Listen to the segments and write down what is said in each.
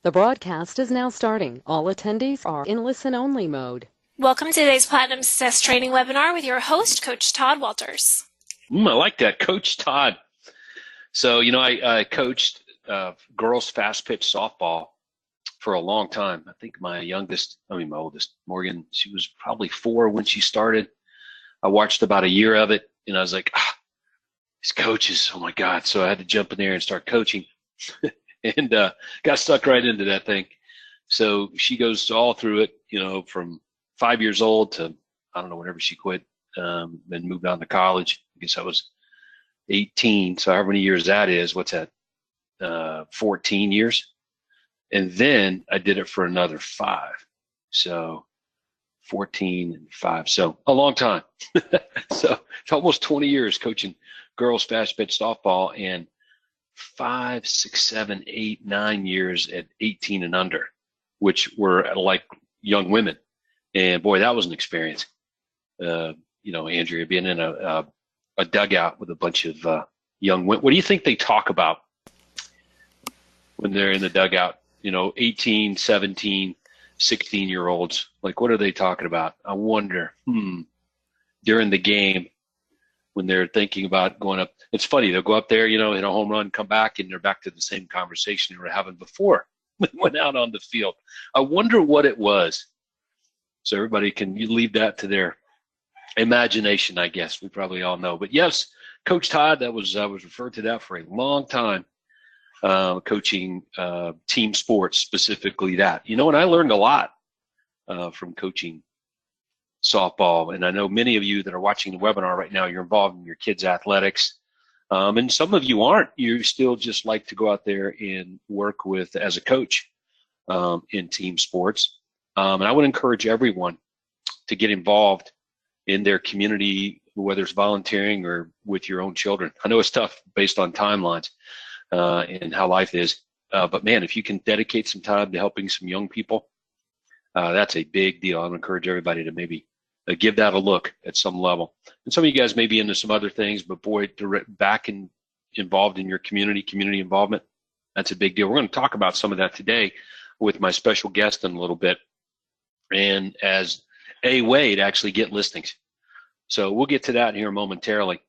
The broadcast is now starting. All attendees are in listen-only mode. Welcome to today's Platinum Success Training webinar with your host, Coach Todd Walters. I like that, Coach Todd. So, I coached girls fast pitch softball for a long time. I think my oldest, Morgan, she was probably 4 when she started. I watched about a year of it, and I was like, these coaches, oh my God. So I had to jump in there and start coaching and got stuck right into that thing. So she goes all through it, from 5 years old to, I don't know, whenever she quit, then moved on to college. I guess I was 18. So however many years that is, what's that? 14 years. And then I did it for another 5. So 14 and 5. So a long time. So it's almost 20 years coaching girls fast pitch softball, and 5, 6, 7, 8, 9 years at 18 and under, which were like young women. And boy, that was an experience. Andrea, being in a dugout with a bunch of young women. What do you think they talk about when they're in the dugout? 18, 17, 16-year-olds. Like, what are they talking about? I wonder, during the game when they're thinking about going up. It's funny, they'll go up there, hit a home run, come back, and they're back to the same conversation they were having before they went out on the field. I wonder what it was. So everybody can leave that to their imagination, I guess. We probably all know. But yes, Coach Todd, I was referred to that for a long time, coaching team sports, specifically that. And I learned a lot from coaching softball. And I know many of you that are watching the webinar right now, you're involved in your kids' athletics. And some of you aren't. You still just like to go out there and work with as a coach in team sports. And I would encourage everyone to get involved in their community, whether it's volunteering or with your own children. I know it's tough based on timelines and how life is. But man, if you can dedicate some time to helping some young people, that's a big deal. I would encourage everybody to maybe give that a look at some level. And some of you guys may be into some other things, but boy, involved in your community involvement, that's a big deal. We're going to talk about some of that today with my special guest in a little bit, and as a way to actually get listings. So we'll get to that here momentarily.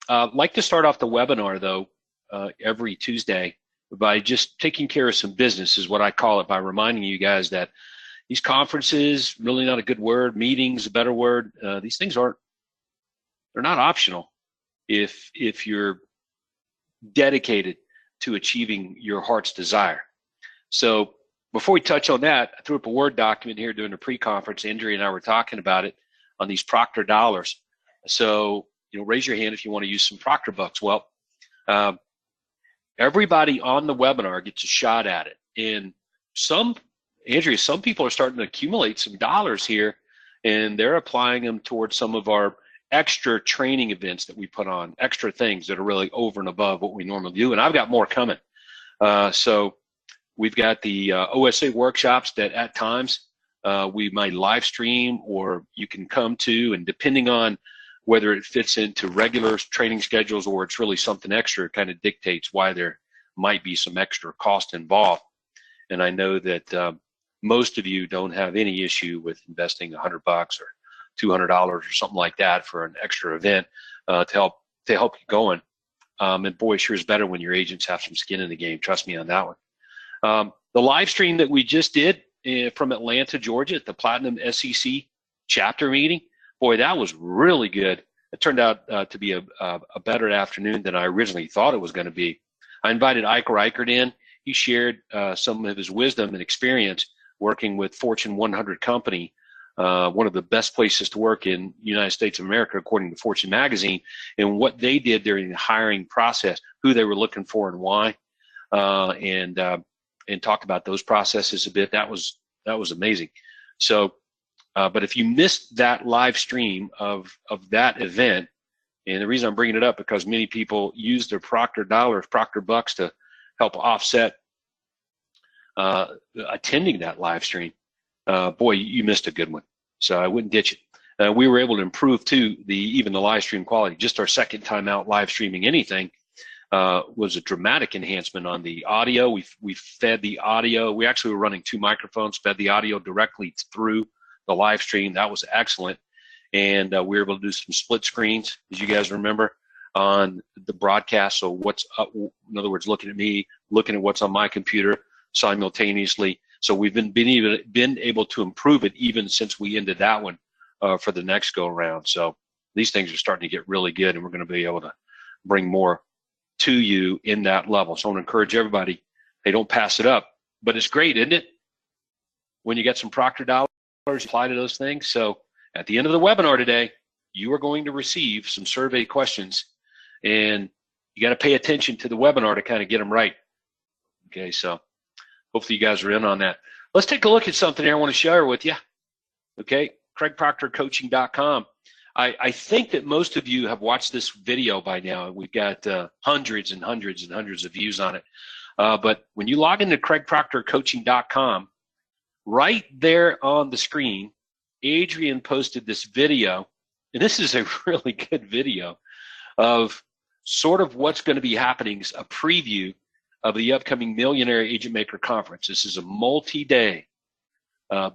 I'd like to start off the webinar, though, every Tuesday by just taking care of some business, is what I call it, by reminding you guys that these conferences, really not a good word, meetings, a better word, these things they're not optional if you're dedicated to achieving your heart's desire. So before we touch on that, I threw up a Word document here during the pre-conference. Andrea and I were talking about it on these Proctor dollars. So, raise your hand if you want to use some Proctor bucks. Well, everybody on the webinar gets a shot at it. And Andrea, some people are starting to accumulate some dollars here, and they're applying them towards some of our extra training events that we put on, extra things that are really over and above what we normally do. And I've got more coming. So we've got the OSA workshops that at times we might live stream, or you can come to, and depending on whether it fits into regular training schedules or it's really something extra, it kind of dictates why there might be some extra cost involved. And I know that most of you don't have any issue with investing $100 or $200 or something like that for an extra event to help you going. And boy, it sure is better when your agents have some skin in the game. Trust me on that one. The live stream that we just did from Atlanta, Georgia, at the Platinum SEC chapter meeting, boy, that was really good. It turned out to be a better afternoon than I originally thought it was going to be. I invited Ike Reichert in. He shared some of his wisdom and experience working with Fortune 100 company, one of the best places to work in the United States of America, according to Fortune magazine, and what they did during the hiring process, who they were looking for and why, and talked about those processes a bit. That was amazing. So, but if you missed that live stream of that event, and the reason I'm bringing it up because many people use their Proctor dollars, Proctor bucks to help offset attending that live stream, boy, you missed a good one. So I wouldn't ditch it. We were able to improve too even the live stream quality. Just our second time out live streaming anything, was a dramatic enhancement on the audio. We fed the audio. We actually were running 2 microphones, fed the audio directly through the live stream. That was excellent. And we were able to do some split screens, as you guys remember, on the broadcast. So what's up, in other words, looking at me, looking at what's on my computer simultaneously. So we've been able to improve it even since we ended that one for the next go around. So these things are starting to get really good, and we're going to be able to bring more to you in that level. So I want to encourage everybody, hey, don't pass it up. But it's great, isn't it? When you get some Proctor dollars, apply to those things. So at the end of the webinar today, you are going to receive some survey questions, and you got to pay attention to the webinar to kind of get them right. Okay, so hopefully you guys are in on that. Let's take a look at something here I want to share with you. Okay, CraigProctorCoaching.com. I think that most of you have watched this video by now. We've got hundreds and hundreds and hundreds of views on it. But when you log into CraigProctorCoaching.com, right there on the screen, Adrian posted this video, and this is a really good video of sort of what's going to be happening, a preview of the upcoming Millionaire Agent Maker Conference. This is a multi-day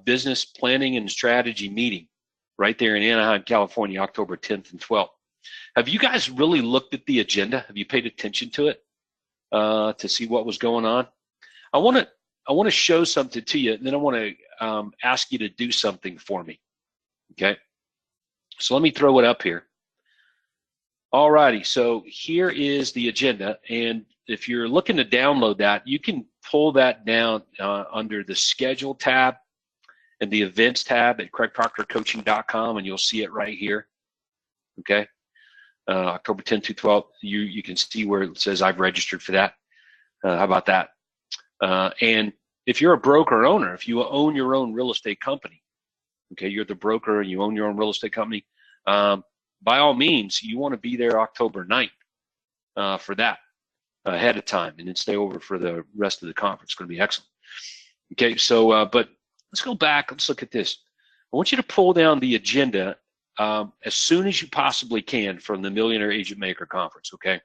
business planning and strategy meeting right there in Anaheim, California, October 10th and 12th. Have you guys really looked at the agenda? Have you paid attention to it to see what was going on? I want to show something to you, and then I want to ask you to do something for me. Okay, so let me throw it up here. All righty, so here is the agenda, and if you're looking to download that, you can pull that down under the Schedule tab and the Events tab at CraigProctorCoaching.com, and you'll see it right here. Okay, October 10th to 12th, you can see where it says I've registered for that. How about that? And if you're a broker owner, if you own your own real estate company, okay, you're the broker and you own your own real estate company, by all means, you want to be there October 9th for that ahead of time, and then stay over for the rest of the conference. It's going to be excellent. Okay, so, but let's go back. Let's look at this. I want you to pull down the agenda as soon as you possibly can from the Millionaire Agent Maker Conference, okay?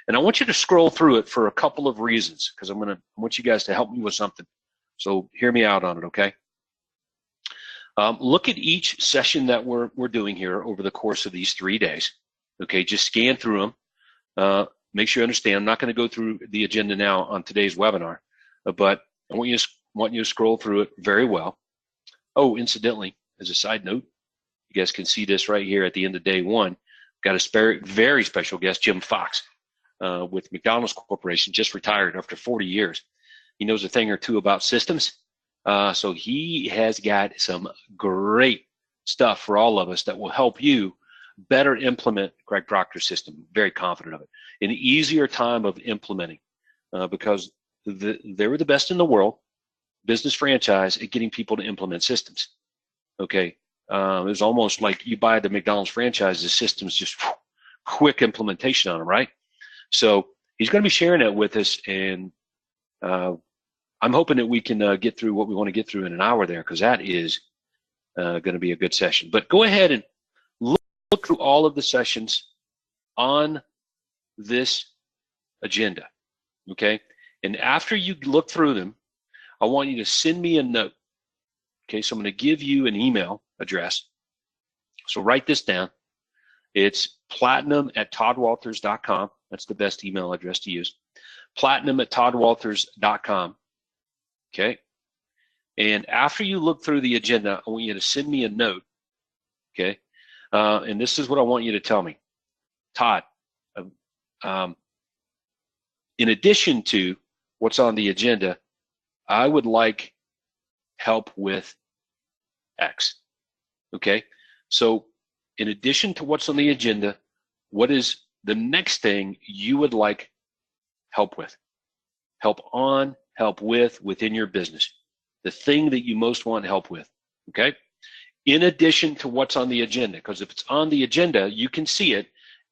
And I want you to scroll through it for a couple of reasons, because I want you guys to help me with something. So hear me out on it, okay? Look at each session that we're doing here over the course of these 3 days, okay? Just scan through them. Make sure you understand. I'm not going to go through the agenda now on today's webinar, but I want you to scroll through it very well. Oh, incidentally, as a side note, you guys can see this right here at the end of day one. Got a very special guest, Jim Fox, with McDonald's Corporation, just retired after 40 years. He knows a thing or two about systems. So he has got some great stuff for all of us that will help you better implement Craig Proctor's system. Very confident of it. An easier time of implementing because they were the best in the world, business franchise, at getting people to implement systems. Okay, it was almost like you buy the McDonald's franchise, the systems just quick implementation on them, right? So he's going to be sharing that with us, and I'm hoping that we can get through what we want to get through in an hour there, because that is going to be a good session. But go ahead and look through all of the sessions on this agenda, okay? And after you look through them, I want you to send me a note, okay? So I'm going to give you an email address. So write this down. It's platinum@toddwalters.com. That's the best email address to use. platinum@toddwalters.com. Okay, and after you look through the agenda, I want you to send me a note, okay, and this is what I want you to tell me. Todd, in addition to what's on the agenda, I would like help with X, okay? So in addition to what's on the agenda, what is the next thing you would like help with? Help on, help with, within your business. The thing that you most want help with, okay? In addition to what's on the agenda, because if it's on the agenda, you can see it.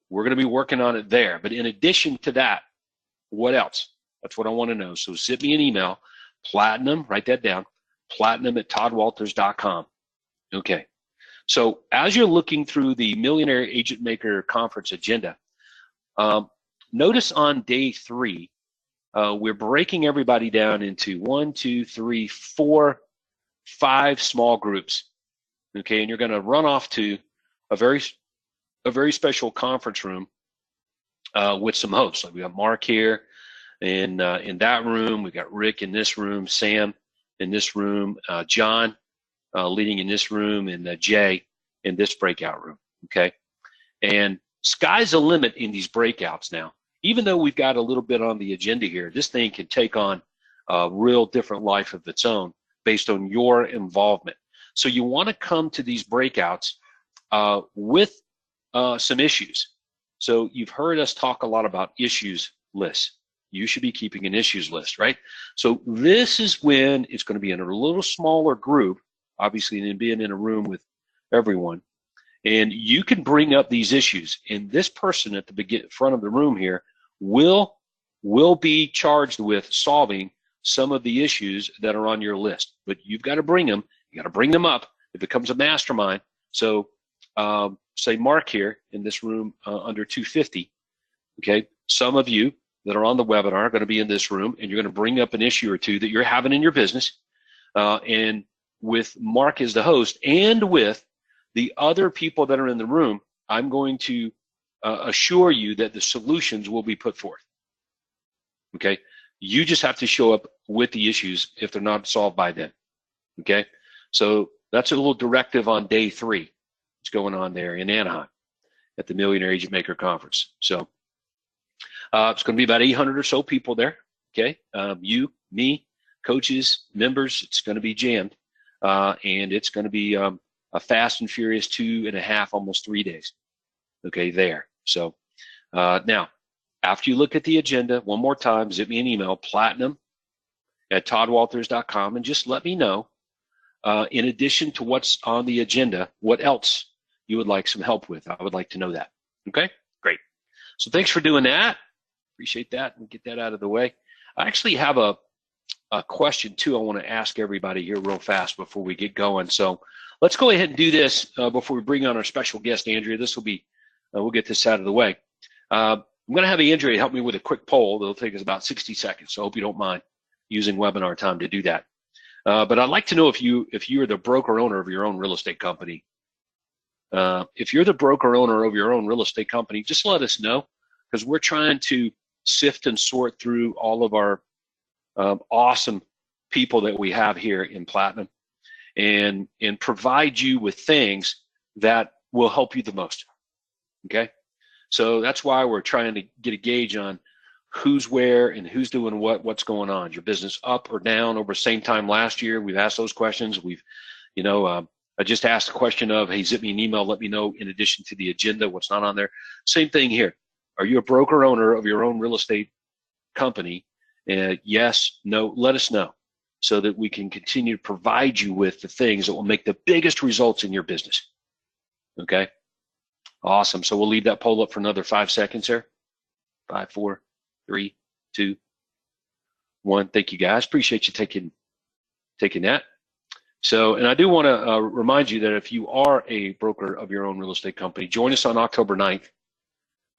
We're going to be working on it there. But in addition to that, what else? That's what I want to know. So send me an email, platinum, write that down, platinum@toddwalters.com. Okay. So as you're looking through the Millionaire Agent Maker Conference agenda, notice on day 3, we're breaking everybody down into 1, 2, 3, 4, 5 small groups. Okay, and you're going to run off to a very special conference room with some hosts. Like we got Mark here, and in that room we got Rick in this room, Sam in this room, John leading in this room, and Jay in this breakout room. Okay, and sky's the limit in these breakouts now. Even though we've got a little bit on the agenda here, this thing can take on a real different life of its own based on your involvement. So you want to come to these breakouts with some issues. So you've heard us talk a lot about issues lists. You should be keeping an issues list, right? So this is when it's going to be in a little smaller group, obviously, than being in a room with everyone. And you can bring up these issues. And this person at the front of the room here will be charged with solving some of the issues that are on your list. But you've got to bring them. You got to bring them up. It becomes a mastermind. So say Mark here in this room under 250. Okay, some of you that are on the webinar are going to be in this room, and you're going to bring up an issue or two that you're having in your business. And with Mark as the host and with the other people that are in the room, I'm going to assure you that the solutions will be put forth. Okay, you just have to show up with the issues if they're not solved by then. Okay, so that's a little directive on day 3. It's going on there in Anaheim at the Millionaire Agent Maker Conference. So it's going to be about 800 or so people there. Okay, you, me, coaches, members. It's going to be jammed, and it's going to be a fast and furious 2.5, almost 3 days. Okay, there. So now, after you look at the agenda one more time, zip me an email, platinum@toddwalters.com, and just let me know, in addition to what's on the agenda, what else you would like some help with. I would like to know that. Okay, great. So thanks for doing that. Appreciate that, and get that out of the way. I actually have a question too I want to ask everybody here real fast before we get going. So let's go ahead and do this before we bring on our special guest, Andrea. This will be, we'll get this out of the way. I'm going to have Andrea help me with a quick poll. It'll take us about 60 seconds, so I hope you don't mind using webinar time to do that. But I'd like to know if you are the broker owner of your own real estate company. If you're the broker owner of your own real estate company, just let us know, because we're trying to sift and sort through all of our awesome people that we have here in Platinum and provide you with things that will help you the most. Okay, so that's why we're trying to get a gauge on who's where and who's doing what's going on. Your business up or down over the same time last year? We've asked those questions. We've, I just asked the question of, hey, zip me an email, let me know in addition to the agenda what's not on there. Same thing here. Are you a broker owner of your own real estate company? Yes, no, let us know so that we can continue to provide you with the things that will make the biggest results in your business. Okay, awesome. So we'll leave that poll up for another 5 seconds here. 5, 4, 3, 2, 1. Thank you, guys. Appreciate you taking that. So, and I do want to remind you that if you are a broker of your own real estate company, join us on October 9th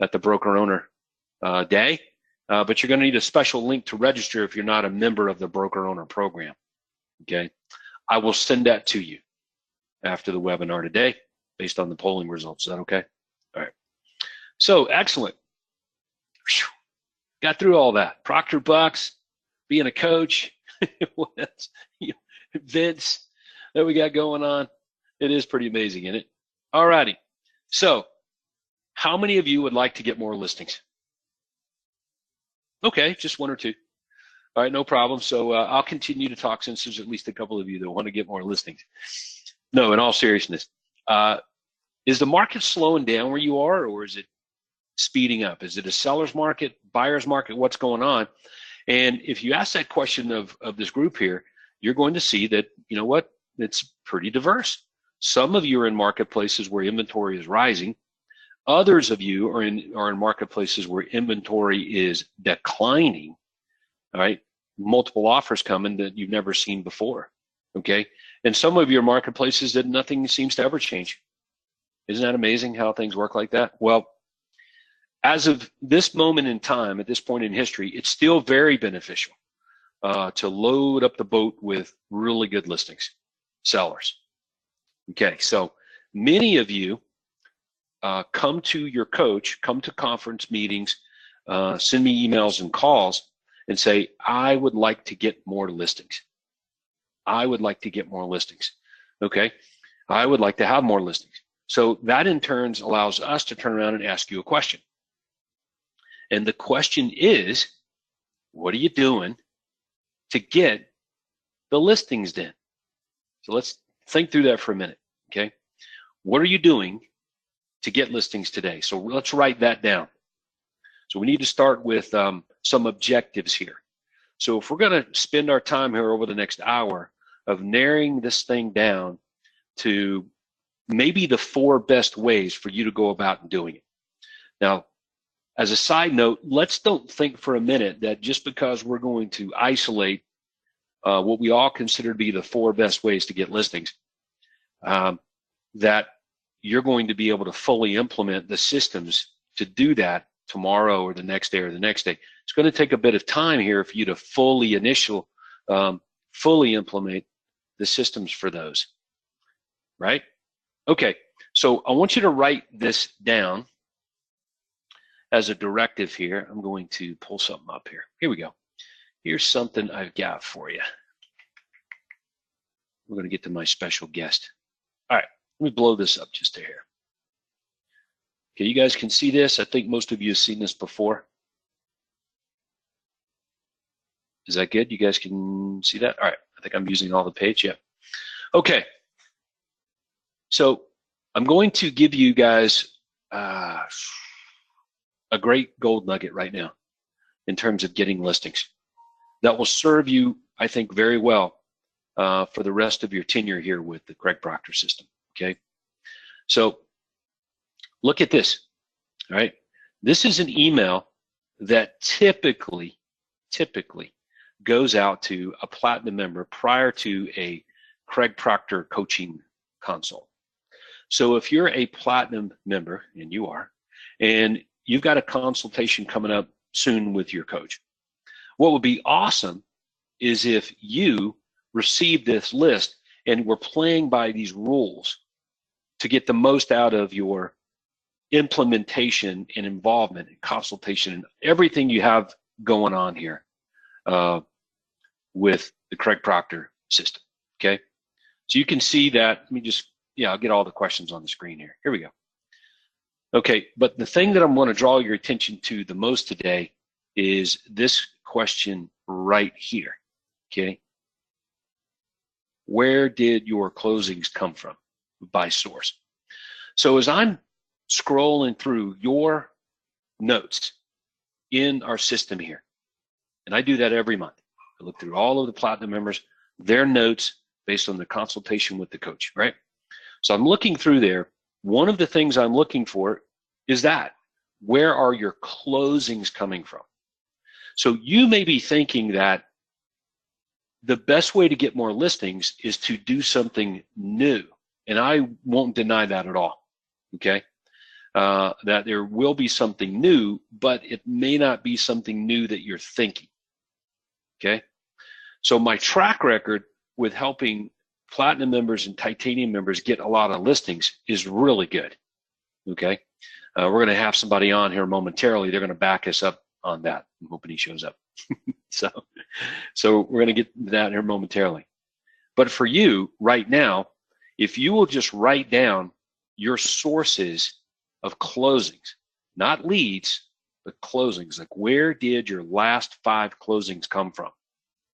at the Broker Owner Day. But you're going to need a special link to register if you're not a member of the Broker Owner program. Okay, I will send that to you after the webinar today based on the polling results. Is that okay? All right. So excellent. Whew. Got through all that. Proctor Bucks, being a coach, Vince, that we got going on. It is pretty amazing, isn't it? All righty. So how many of you would like to get more listings? Okay, just 1 or 2. All right, no problem. So I'll continue to talk since there's at least a couple of you that want to get more listings. No, in all seriousness, is the market slowing down where you are, or is it speeding up? Is it a seller's market, buyer's market? What's going on? And if you ask that question of this group here, you're going to see that, you know what, it's pretty diverse. Some of you are in marketplaces where inventory is rising. Others of you are in marketplaces where inventory is declining. All right, multiple offers coming that you've never seen before. Okay, and some of your marketplaces that nothing seems to ever change. Isn't that amazing how things work like that? Well, as of this moment in time, at this point in history, it's still very beneficial to load up the boat with really good listings, sellers. Okay, so many of you come to your coach, come to conference meetings, send me emails and calls and say, I would like to get more listings. I would like to get more listings. Okay, I would like to have more listings. So that in turn allows us to turn around and ask you a question. And the question is, what are you doing to get the listings then? So let's think through that for a minute, okay? What are you doing to get listings today? So let's write that down. So we need to start with some objectives here. So if we're gonna spend our time here over the next hour of narrowing this thing down to maybe the 4 best ways for you to go about doing it. Now, as a side note, let's don't think for a minute that just because we're going to isolate what we all consider to be the 4 best ways to get listings, that you're going to be able to fully implement the systems to do that tomorrow or the next day or the next day. It's going to take a bit of time here for you to fully implement the systems for those, right? Okay, so I want you to write this down as a directive here. I'm going to pull something up here. Here we go. Here's something I've got for you. We're going to get to my special guest. All right, let me blow this up just a hair. Okay, you guys can see this. I think most of you have seen this before. Is that good? You guys can see that? All right, I think I'm using all the page, yeah. Okay, so I'm going to give you guys a great gold nugget right now in terms of getting listings that will serve you, I think, very well for the rest of your tenure here with the Craig Proctor system, okay? So look at this, all right? This is an email that typically goes out to a platinum member prior to a Craig Proctor coaching consult. So if you're a platinum member, and you are, and you've got a consultation coming up soon with your coach, what would be awesome is if you receive this list and we're playing by these rules to get the most out of your implementation and involvement and consultation and everything you have going on here with the Craig Proctor system, okay? So you can see that, let me just, yeah, I'll get all the questions on the screen here. Here we go. Okay, but the thing that I'm going to draw your attention to the most today is this question right here, okay? Where did your closings come from by source? So as I'm scrolling through your notes in our system here, and I do that every month, I look through all of the platinum members, their notes based on the consultation with the coach, right? So I'm looking through there. One of the things I'm looking for is that, where are your closings coming from? So you may be thinking that the best way to get more listings is to do something new. And I won't deny that at all, okay? That there will be something new, but it may not be something new that you're thinking, okay? So my track record with helping platinum members and titanium members get a lot of listings is really good, okay? We're going to have somebody on here momentarily. They're going to back us up on that. I'm hoping he shows up. So we're going to get that here momentarily. But for you right now, if you will just write down your sources of closings, not leads, but closings, like where did your last 5 closings come from?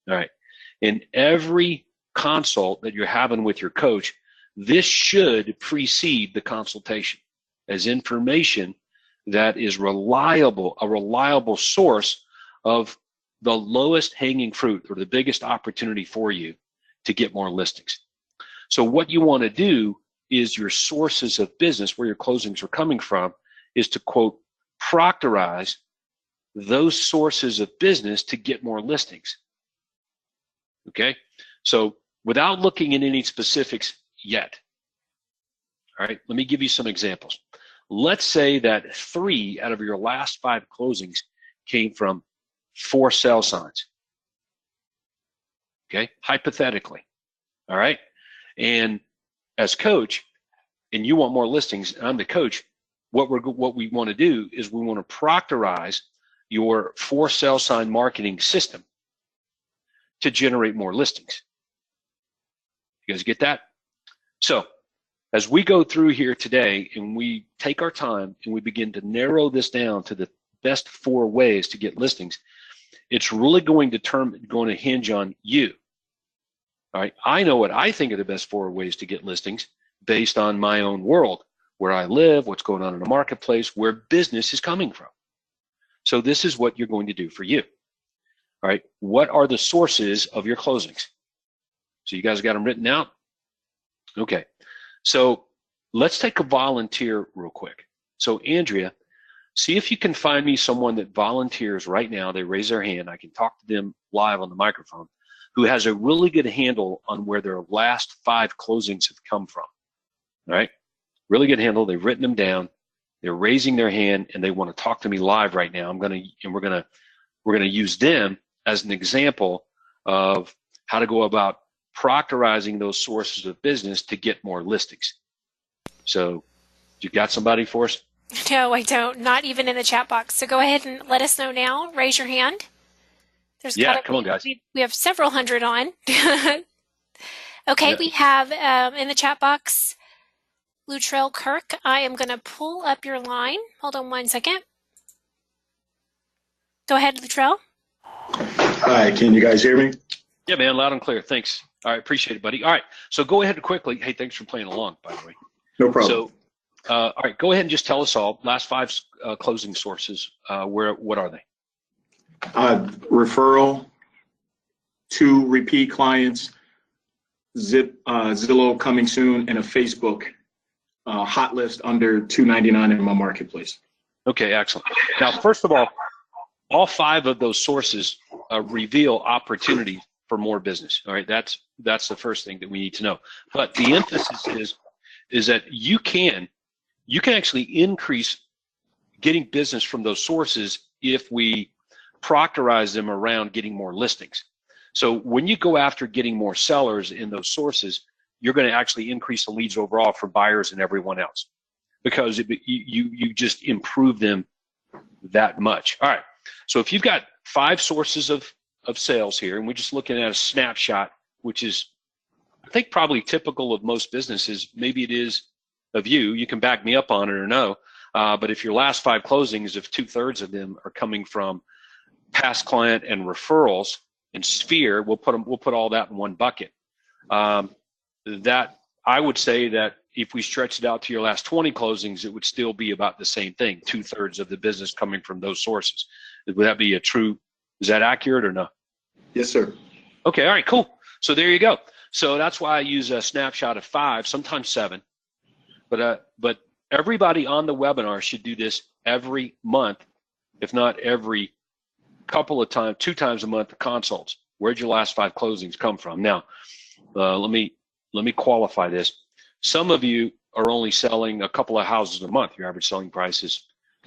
All right. In every consult that you're having with your coach, this should precede the consultation as information that is reliable, a reliable source of the lowest hanging fruit or the biggest opportunity for you to get more listings. So what you want to do is your sources of business, where your closings are coming from, is to, quote, proctorize those sources of business to get more listings. Okay? So without looking at any specifics yet, all right, let me give you some examples. let's say that 3 out of your last 5 closings came from 4 sell signs. Okay, hypothetically. All right. And as coach, and you want more listings, and I'm the coach, what we want to do is we want to proctorize your 4 sell sign marketing system to generate more listings. You guys get that? So as we go through here today and we take our time and we begin to narrow this down to the best 4 ways to get listings, it's really going to hinge on you. All right, I know what I think are the best 4 ways to get listings based on my own world, where I live, what's going on in the marketplace, where business is coming from. So this is what you're going to do for you. All right, what are the sources of your closings? So you guys got them written out? Okay, so let's take a volunteer real quick. So Andrea, see if you can find me someone that volunteers right now. They raise their hand. I can talk to them live on the microphone, who has a really good handle on where their last 5 closings have come from. All right, really good handle. They've written them down. They're raising their hand and they want to talk to me live right now. We're gonna use them as an example of how to go about proctorizing those sources of business to get more listings. So, you got somebody for us? No, I don't. Not even in the chat box. So go ahead and let us know now. Raise your hand. Come on, guys. We have several hundred on. Okay, Yeah. we have in the chat box, Luttrell Kirk. I am going to pull up your line. Hold on 1 second. Go ahead, Luttrell. Hi, can you guys hear me? Yeah, man, loud and clear. Thanks. All right, appreciate it, buddy. All right, so go ahead and quickly. Hey, thanks for playing along, by the way. No problem. So, all right, go ahead and just tell us all last 5 closing sources. What are they? Referral, 2 repeat clients, Zillow coming soon, and a Facebook hot list under $2.99 in my marketplace. Okay, excellent. Now, first of all 5 of those sources reveal opportunity for more business. All right, that's the first thing that we need to know. But the emphasis is that you can actually increase getting business from those sources if we proctorize them around getting more listings. So when you go after getting more sellers in those sources, you're going to actually increase the leads overall for buyers and everyone else, because you just improve them that much. All right. So if you've got 5 sources of sales here, and we're just looking at a snapshot, which is, I think, probably typical of most businesses. Maybe it is of you. You can back me up on it or no. But if your last 5 closings, if 2/3 of them are coming from past client and referrals and Sphere, we'll put all that in one bucket. That I would say that if we stretch it out to your last 20 closings, it would still be about the same thing. 2/3 of the business coming from those sources. Would that be is that accurate or no? Yes, sir. Okay, all right, cool. So there you go. So that's why I use a snapshot of 5, sometimes 7. But everybody on the webinar should do this every month, if not every couple of times, 2 times a month, consults. Where'd your last 5 closings come from? Now, let me qualify this. Some of you are only selling a couple of houses a month. Your average selling price is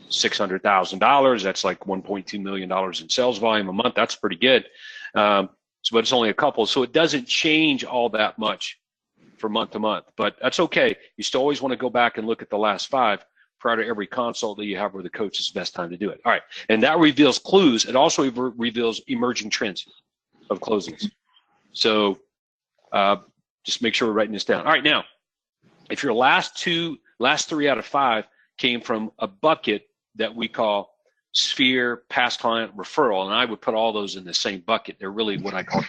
$600,000. That's like $1.2 million in sales volume a month. That's pretty good. But it's only a couple, so it doesn't change all that much from month to month. But that's okay. You still always want to go back and look at the last 5 prior to every consult that you have where the coach is the best time to do it. All right, and that reveals clues. It also reveals emerging trends of closings. So just make sure we're writing this down. All right, now, if your last 3 out of 5 came from a bucket that we call Sphere, past client, referral, and I would put all those in the same bucket. They're really what I call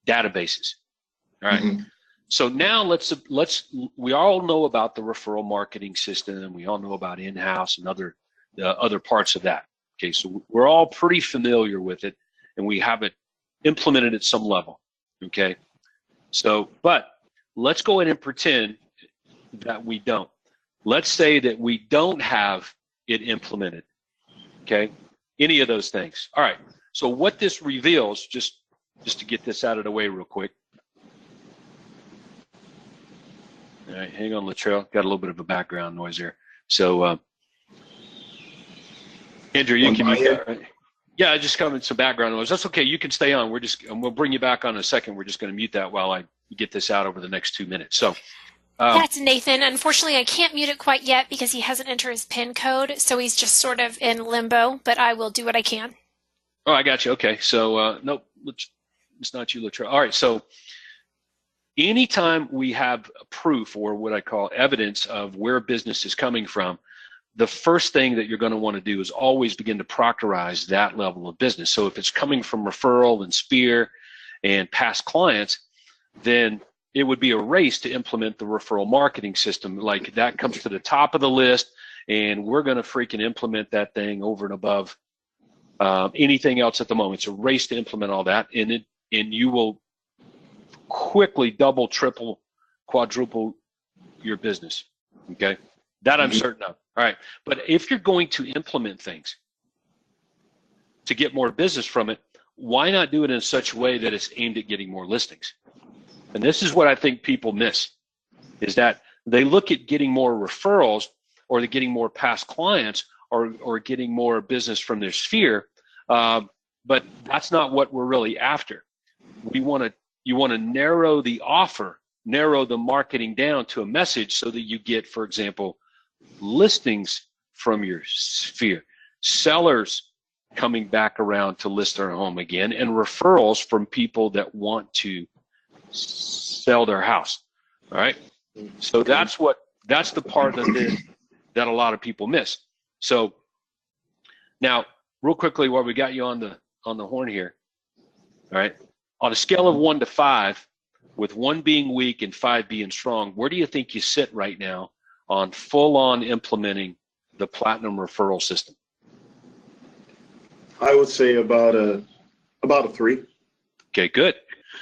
databases. All right. Mm-hmm. So now we all know about the referral marketing system. We all know about in-house and other parts of that. Okay, so we're all pretty familiar with it, and we have it implemented at some level. Okay, so but let's go ahead and pretend that we don't. Let's say that we don't have it implemented. Okay, any of those things. All right. So what this reveals, just to get this out of the way real quick. All right, hang on, Latrell. Got a little bit of a background noise there. So, Andrew, you can mute that, right? Yeah, just coming some background noise. That's okay. You can stay on. We'll bring you back on in a second. We're just going to mute that while I get this out over the next 2 minutes. So. That's Nathan. Unfortunately, I can't mute it quite yet because he hasn't entered his PIN code, so he's just sort of in limbo, but I will do what I can. Oh, I got you. Okay. So, nope, it's not you, Latrell. All right. So, anytime we have proof or what I call evidence of where business is coming from, the first thing that you're going to want to do is always begin to proctorize that level of business. So if it's coming from referral and Sphere and past clients, then it would be a race to implement the referral marketing system. Like that comes to the top of the list, and we're going to freaking implement that thing over and above anything else at the moment. It's a race to implement all that, and you will quickly double, triple, quadruple your business. Okay, that I'm certain of. All right, but if you're going to implement things to get more business from it, why not do it in such a way that it's aimed at getting more listings? And this is what I think people miss, is that they look at getting more referrals or they're getting more past clients or getting more business from their Sphere, but that's not what we're really after. You want to narrow the offer, narrow the marketing down to a message so that you get, for example, listings from your Sphere, sellers coming back around to list their home again, and referrals from people that want to sell their house. All right. So that's the part of this that a lot of people miss. So now, real quickly, while we got you on the horn here, all right, on a scale of 1 to 5, with 1 being weak and 5 being strong, where do you think you sit right now on full-on implementing the Platinum referral system? I would say about a 3. Okay, good.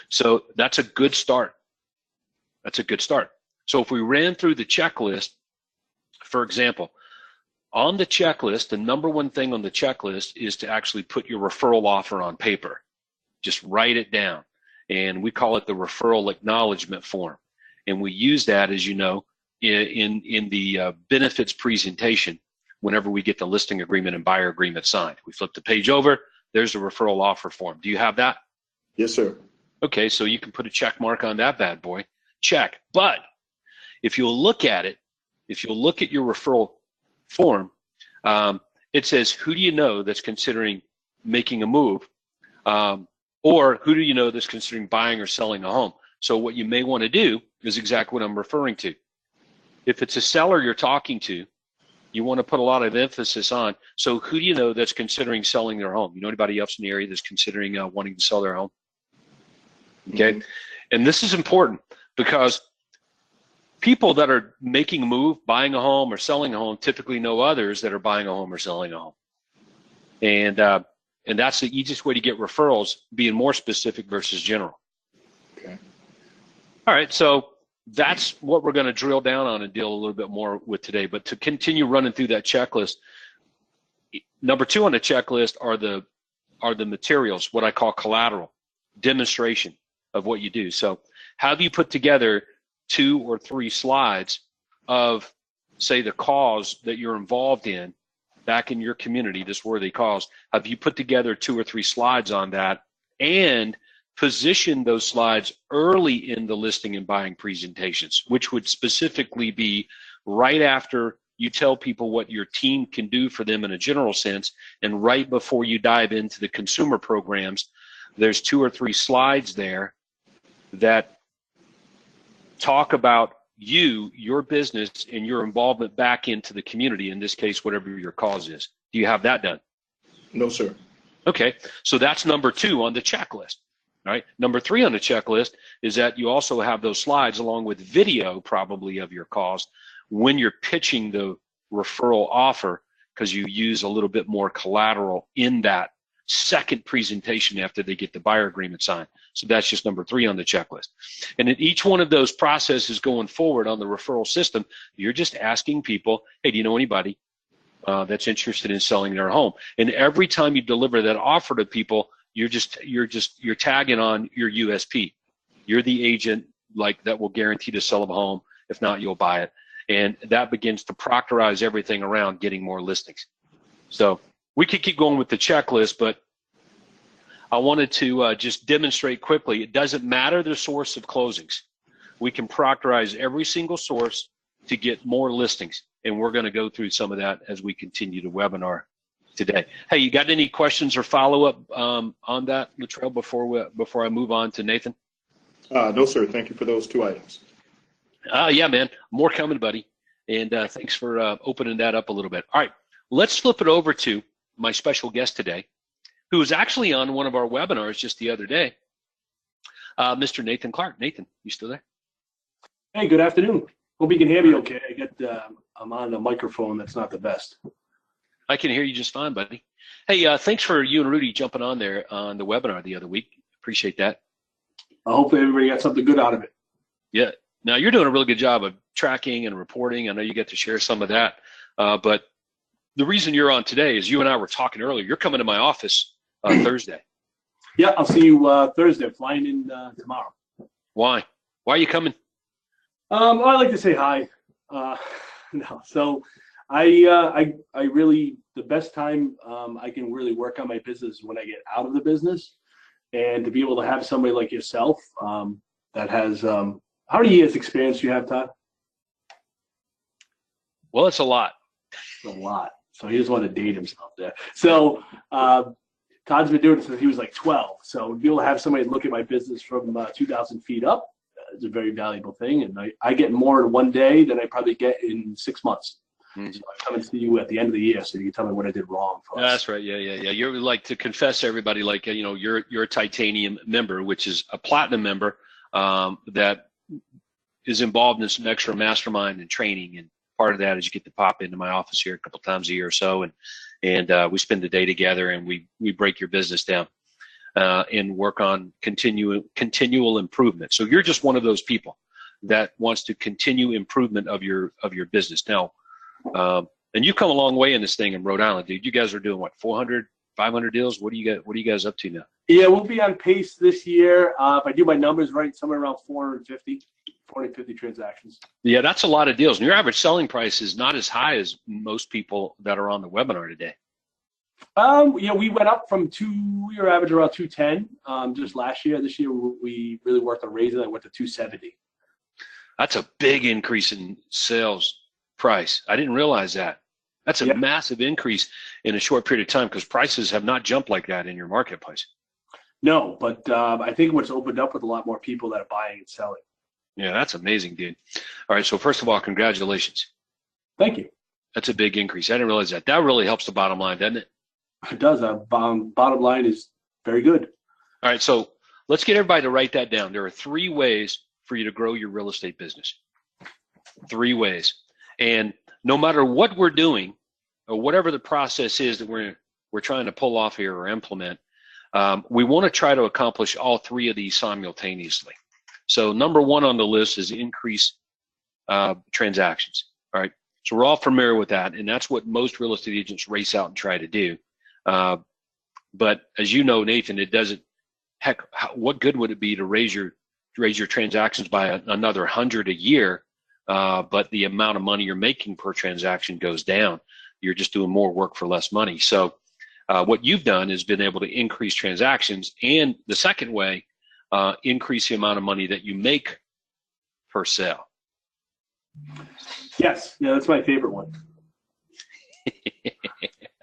So that's a good start. That's a good start. So if we ran through the checklist, for example, on the checklist, the number one thing on the checklist is to actually put your referral offer on paper. Just write it down. And we call it the referral acknowledgement form. And we use that, as you know, in the benefits presentation whenever we get the listing agreement and buyer agreement signed. We flip the page over, there's the referral offer form. Do you have that? Yes, sir. Okay, so you can put a check mark on that bad boy. Check. But if you'll look at it, if you'll look at your referral form, it says, who do you know that's considering making a move? Or who do you know that's considering buying or selling a home? So what you may want to do is exactly what I'm referring to. If it's a seller you're talking to, you want to put a lot of emphasis on, so who do you know that's considering selling their home? You know anybody else in the area that's considering wanting to sell their home? Okay, and this is important because people that are making a move, buying a home or selling a home, typically know others that are buying a home or selling a home. And that's the easiest way to get referrals, being more specific versus general. Okay. All right, so that's what we're going to drill down on and deal a little bit more with today. But to continue running through that checklist, number 2 on the checklist are the materials, what I call collateral, demonstration of what you do. So have you put together 2 or 3 slides of, say, the cause that you're involved in back in your community, this worthy cause? Have you put together 2 or 3 slides on that and position those slides early in the listing and buying presentations, which would specifically be right after you tell people what your team can do for them in a general sense, and right before you dive into the consumer programs? There's 2 or 3 slides there that talk about you, your business, and your involvement back into the community, in this case, whatever your cause is. Do you have that done? No, sir. Okay, so that's number 2 on the checklist. All right. Number 3 on the checklist is that you also have those slides along with video, probably, of your cause when you're pitching the referral offer, because you use a little bit more collateral in that second presentation after they get the buyer agreement signed. So that's just number 3 on the checklist. And in each one of those processes going forward on the referral system, you're just asking people, hey, do you know anybody that's interested in selling their home? And every time you deliver that offer to people, you're tagging on your USP. You're the agent like that will guarantee to sell a home. If not, you'll buy it. and that begins to proctorize everything around getting more listings. So we could keep going with the checklist, but I wanted to just demonstrate quickly, it doesn't matter the source of closings. We can proctorize every single source to get more listings, and we're going to go through some of that as we continue the webinar today. Hey, you got any questions or follow-up on that, Latrell, before I move on to Nathan? No, sir. Thank you for those 2 items. Yeah, man. More coming, buddy. And thanks for opening that up a little bit. All right, let's flip it over to my special guest today, who was actually on one of our webinars just the other day, Mr. Nathan Clark. Nathan, you still there? Hey, good afternoon. Hope you can hear me okay. I'm on a microphone that's not the best. I can hear you just fine, buddy. Hey, thanks for you and Rudy jumping on there on the webinar the other week. Appreciate that. Hopefully everybody got something good out of it. Yeah. Now, you're doing a really good job of tracking and reporting. I know you get to share some of that. But the reason you're on today is you and I were talking earlier. You're coming to my office Thursday. Yeah, I'll see you Thursday. I'm flying in tomorrow. Why? Why are you coming? I like to say hi. No, so I really, the best time I can really work on my business is when I get out of the business, and to be able to have somebody like yourself that has, how many years experience do you have, Todd? Well, it's a lot. It's a lot. So he doesn't want to date himself there. So Todd's been doing it since he was like 12. So to be able to have somebody look at my business from 2,000 feet up is a very valuable thing. And I get more in one day than I probably get in 6 months. Mm-hmm. So I come and see you at the end of the year so you can tell me what I did wrong for us. That's right. Yeah. You're like, to confess to everybody, like, you're a titanium member, which is a platinum member that is involved in some extra mastermind and training. And part of that is you get to pop into my office here a couple times a year or so, and we spend the day together, and we break your business down and work on continual improvement. So you're just one of those people that wants to continue improvement of your business. Now, and you've come a long way in this thing in Rhode Island, dude. You guys are doing what, 400, 500 deals? What are you guys up to now? Yeah, we'll be on pace this year. If I do my numbers right, somewhere around 450 transactions. Yeah, that's a lot of deals. And your average selling price is not as high as most people that are on the webinar today. Yeah, we went up from we were averaging around 210 just last year. This year we really worked on raising that, went to 270. That's a big increase in sales price. I didn't realize that. That's a massive increase in a short period of time, because prices have not jumped like that in your marketplace. No, but I think what's opened up with a lot more people that are buying and selling. Yeah, that's amazing, dude. All right, so first of all, congratulations. Thank you. That's a big increase. I didn't realize that. That really helps the bottom line, doesn't it? It does. Bottom line is very good. All right, so let's get everybody to write that down. There are 3 ways for you to grow your real estate business. 3 ways. And no matter what we're doing, or whatever the process is that we're trying to pull off here or implement, we want to try to accomplish all 3 of these simultaneously. So number 1 on the list is increase transactions. All right, so we're all familiar with that, and that's what most real estate agents race out and try to do. But as you know, Nathan, it doesn't. Heck, what good would it be to raise your transactions by another 100 a year, but the amount of money you're making per transaction goes down? You're just doing more work for less money. So what you've done is been able to increase transactions, and the second way, increase the amount of money that you make per sale. Yes, yeah, that's my favorite one.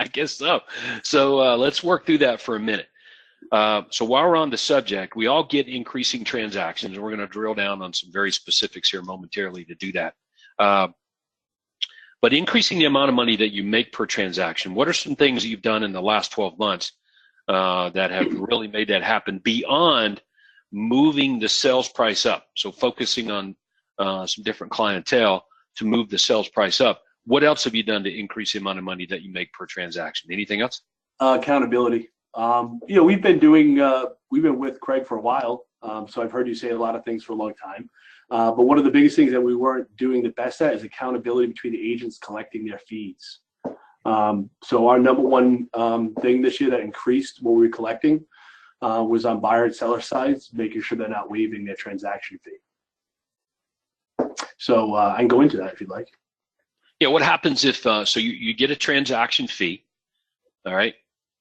I guess so. So let's work through that for a minute. So while we're on the subject, we all get increasing transactions, and we're going to drill down on some very specifics here momentarily to do that. But increasing the amount of money that you make per transaction, what are some things that you've done in the last 12 months that have really made that happen beyond moving the sales price up? So focusing on some different clientele to move the sales price up. What else have you done to increase the amount of money that you make per transaction? Anything else? Accountability. We've been with Craig for a while, so I've heard you say a lot of things for a long time. But one of the biggest things that we weren't doing the best at is accountability between the agents collecting their fees. So our number one thing this year that increased what we were collecting was on buyer and seller sides, making sure they're not waiving their transaction fee. So I can go into that if you'd like. Yeah, what happens if so you get a transaction fee, all right,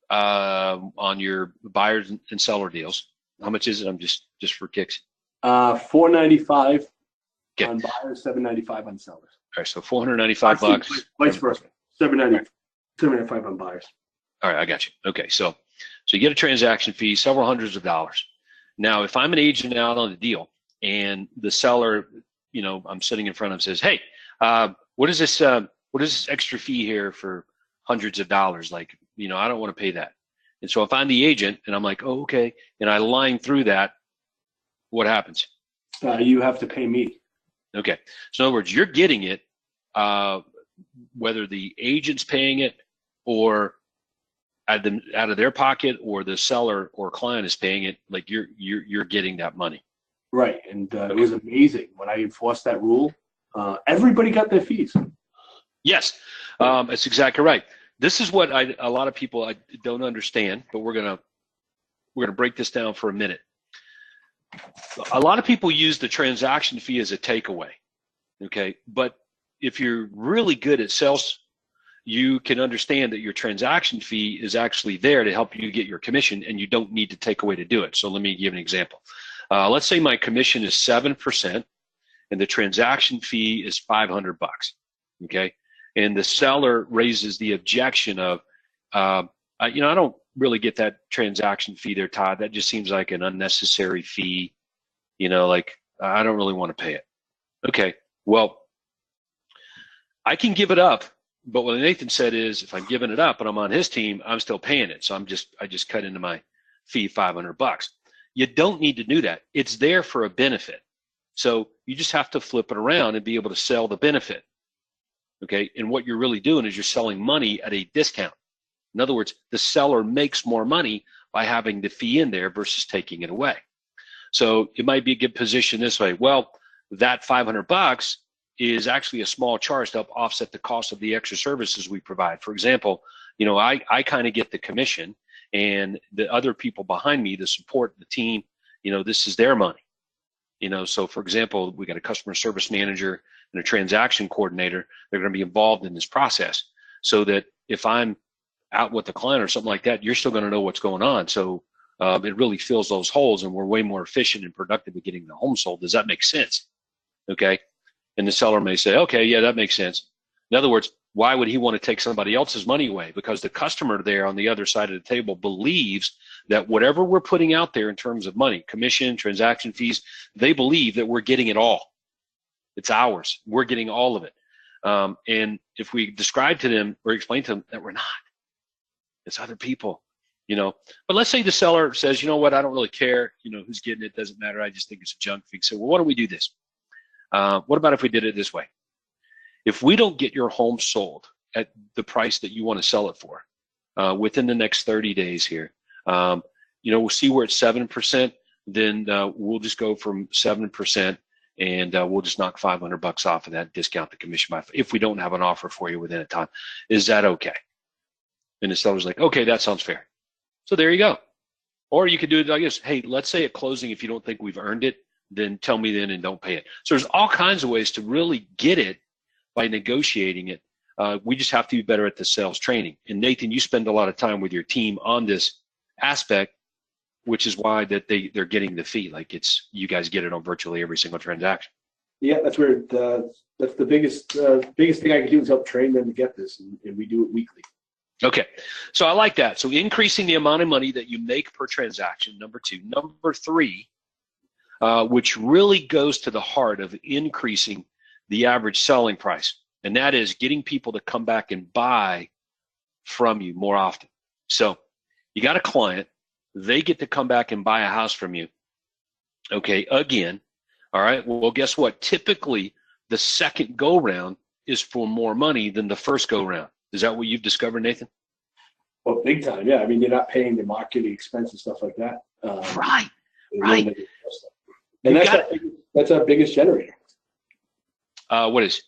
on your buyers and seller deals. How much is it? I'm just for kicks. $495 Okay. on buyers, $795 on sellers. All right, so $495. Vice versa. $795 on buyers. All right, I got you. Okay, so you get a transaction fee, several hundreds of dollars. Now, if I'm an agent out on the deal and the seller, I'm sitting in front of him, says, "Hey, what is this? What is this extra fee here for hundreds of dollars? Like, I don't want to pay that." And so if I'm the agent and I'm like, "Oh, okay," and I line through that, what happens? You have to pay me. Okay. So in other words, you're getting it, whether the agent's paying it or out of their pocket, or the seller or client is paying it. Like you're getting that money. Right, and it was amazing when I enforced that rule. Everybody got their fees. Yes, that's exactly right. This is what a lot of people I don't understand, but we're gonna break this down for a minute. A lot of people use the transaction fee as a takeaway, okay? But if you're really good at sales, you can understand that your transaction fee is actually there to help you get your commission, and you don't need to take away to do it. So let me give an example. Let's say my commission is 7%, and the transaction fee is $500. Okay, and the seller raises the objection of, I don't really get that transaction fee there, Todd. That just seems like an unnecessary fee. Like I don't really want to pay it. Okay, well, I can give it up. But what Nathan said is, if I'm giving it up and I'm on his team, I'm still paying it. So I just cut into my fee $500. You don't need to do that. It's there for a benefit. So you just have to flip it around and be able to sell the benefit. Okay. And what you're really doing is you're selling money at a discount. In other words, the seller makes more money by having the fee in there versus taking it away. So it might be a good position this way. Well, that $500 is actually a small charge to help offset the cost of the extra services we provide. For example, I kind of get the commission, and the other people behind me, the support, the team, this is their money. So for example, we got a customer service manager and a transaction coordinator. They're going to be involved in this process, so that if I'm out with the client or something like that, you're still going to know what's going on. So it really fills those holes, and we're way more efficient and productive at getting the home sold. Does that make sense? Okay. And the seller may say, okay, yeah, that makes sense. In other words, why would he want to take somebody else's money away? Because the customer there on the other side of the table believes that whatever we're putting out there in terms of money, commission, transaction fees, they believe that we're getting it all. It's ours. We're getting all of it. And if we describe to them or explain to them that we're not, it's other people, But let's say the seller says, you know what, I don't really care, who's getting it, doesn't matter. I just think it's a junk fee. So, well, why don't we do this? What about if we did it this way? If we don't get your home sold at the price that you want to sell it for within the next 30 days here, we'll see where it's 7%, then we'll just go from 7% and we'll just knock $500 off of that, discount the commission by, if we don't have an offer for you within a time. Is that okay? And the seller's like, okay, that sounds fair. So there you go. Or you could do it like this. Hey, let's say at closing, if you don't think we've earned it, then tell me then and don't pay it. So there's all kinds of ways to really get it by negotiating it. We just have to be better at the sales training. And Nathan, you spend a lot of time with your team on this aspect, which is why that they're getting the fee. Like you guys get it on virtually every single transaction. Yeah, that's where that's the biggest thing I can do is help train them to get this, and we do it weekly. Okay, so I like that. So increasing the amount of money that you make per transaction, number 2. Number 3, which really goes to the heart of increasing the average selling price, and that is getting people to come back and buy from you more often. So you got a client, they get to come back and buy a house from you, okay, again, all right, well, guess what? Typically, the second go-round is for more money than the first go-round. Is that what you've discovered, Nathan? Well, big time, yeah. I mean, you're not paying the marketing expense and stuff like that. Right. And that's our biggest generator. What is?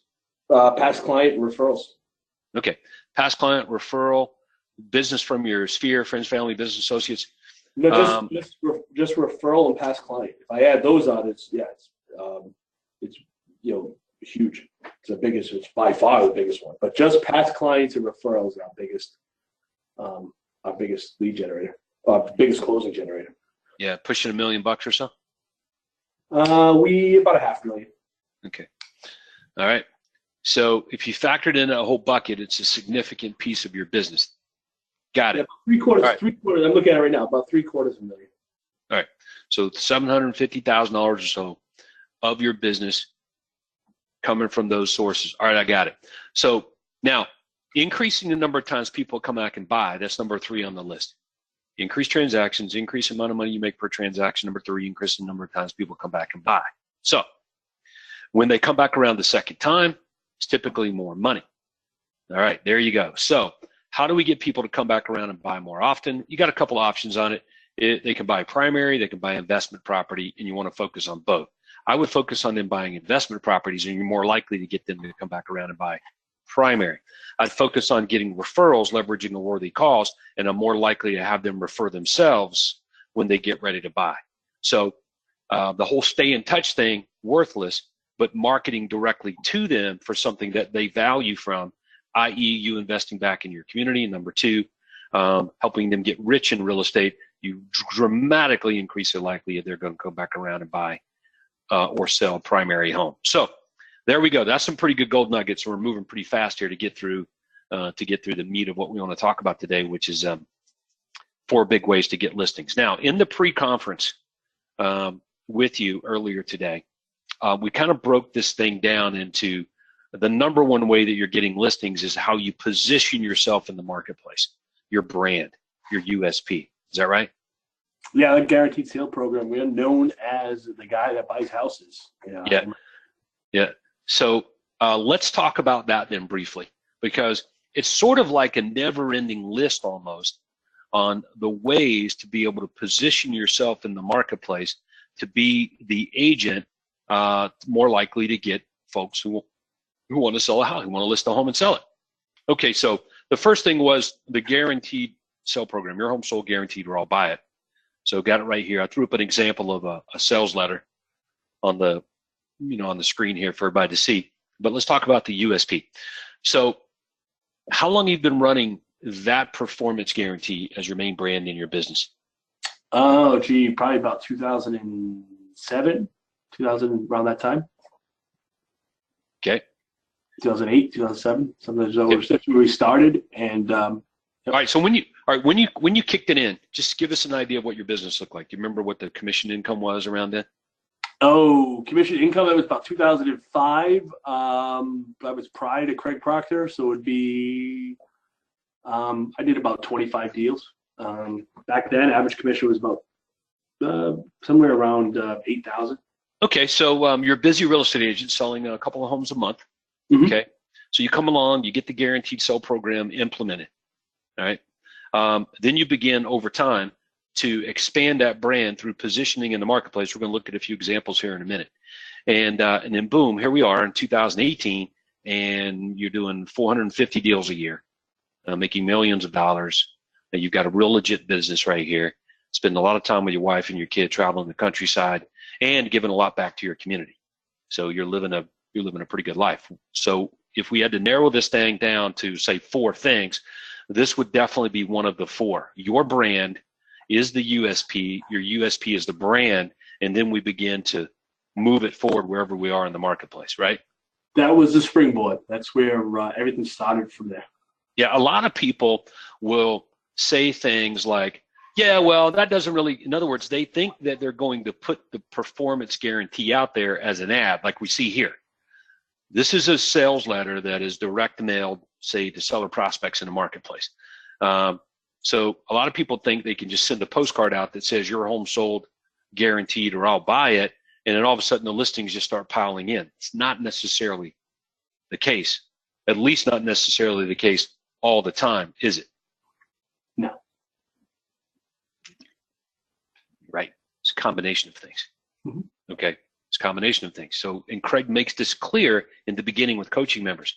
Past client referrals. Okay. Past client referral, business from your sphere, friends, family, business associates. No, just referral and past client. If I add those on, it's huge. It's the biggest. It's by far the biggest one. But just past clients and referrals are our biggest lead generator, our biggest closing generator. Yeah, pushing $1 million or so. We about a $500,000. Okay. All right. So if you factored in a whole bucket, it's a significant piece of your business. Got it. Yeah, three-quarters. Right. Three-quarters. I'm looking at it right now. About $750,000. All right. So $750,000 or so of your business coming from those sources. All right, I got it. So now increasing the number of times people come back and buy, that's number 3 on the list. Increase transactions, increase the amount of money you make per transaction. Number 3, increase the number of times people come back and buy. So when they come back around the second time, it's typically more money. All right, there you go. So how do we get people to come back around and buy more often? You got a couple options on it. They can buy primary, they can buy investment property, and you want to focus on both. I would focus on them buying investment properties, and you're more likely to get them to come back around and buy primary. I'd focus on getting referrals, leveraging a worthy cause, and I'm more likely to have them refer themselves when they get ready to buy. So the whole stay in touch thing, worthless, but marketing directly to them for something that they value from, i.e. you investing back in your community. And number 2, helping them get rich in real estate, you dramatically increase the likelihood they're going to come back around and buy or sell a primary home. So there we go. That's some pretty good gold nuggets. We're moving pretty fast here to get through the meat of what we want to talk about today, which is 4 big ways to get listings. Now, in the pre-conference with you earlier today, we kind of broke this thing down into the number 1 way that you're getting listings is how you position yourself in the marketplace, your brand, your USP. Is that right? Yeah, the guaranteed sale program. We're known as the guy that buys houses. Yeah. So let's talk about that then briefly, because it's sort of like a never-ending list almost on the ways to be able to position yourself in the marketplace to be the agent more likely to get folks who want to sell a house, who want to list a home and sell it. Okay, so the first thing was the guaranteed sale program. Your home sold guaranteed or I'll buy it. So got it right here. I threw up an example of a sales letter on the screen here for everybody to see. But let's talk about the USP. So how long have you been running that performance guarantee as your main brand in your business? Oh, gee, probably about 2007, around that time. Okay. 2008, 2007, something like where we started. And all right. So when you kicked it in, just give us an idea of what your business looked like. Do you remember what the commission income was around then? Oh, commission income, that was about 2005. That was prior to Craig Proctor. So it would be, I did about 25 deals. Back then, average commission was about somewhere around 8,000. Okay, so you're a busy real estate agent selling a couple of homes a month. Mm-hmm. Okay, so you come along, you get the guaranteed sale program implemented. All right, then you begin over time to expand that brand through positioning in the marketplace. We're going to look at a few examples here in a minute, and then boom, here we are in 2018, and you're doing 450 deals a year, making millions of dollars. And you've got a real legit business right here. Spend a lot of time with your wife and your kid, traveling the countryside, and giving a lot back to your community. So you're living a pretty good life. So if we had to narrow this thing down to say 4 things, this would definitely be one of the 4. Your brand is the USP. Your USP is the brand, and then we begin to move it forward wherever we are in the marketplace, right? That was the springboard. That's where everything started from there. Yeah, a lot of people will say things like, yeah, well, that doesn't really, in other words, they think that they're going to put the performance guarantee out there as an ad like we see here. This is a sales letter that is direct mailed, say, to seller prospects in the marketplace. So a lot of people think they can just send a postcard out that says your home sold guaranteed or I'll buy it, and then all of a sudden the listings just start piling in. It's not necessarily the case, at least not necessarily the case all the time, is it? No. Right. It's a combination of things. Mm-hmm. Okay. It's a combination of things. So, and Craig makes this clear in the beginning with coaching members.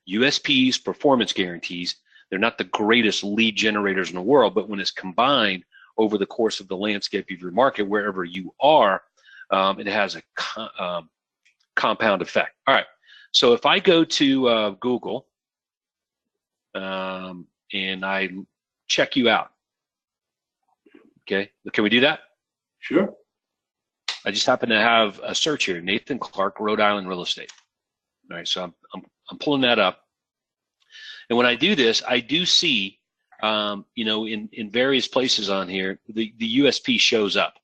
USPs, performance guarantees, they're not the greatest lead generators in the world, but when it's combined over the course of the landscape of your market, wherever you are, it has a compound effect. All right. So if I go to Google and I check you out, okay, can we do that? Sure. I just happen to have a search here, Nathan Clark, Rhode Island real estate. All right, so I'm pulling that up, and when I do this, I do see, you know, in various places on here, the USP shows up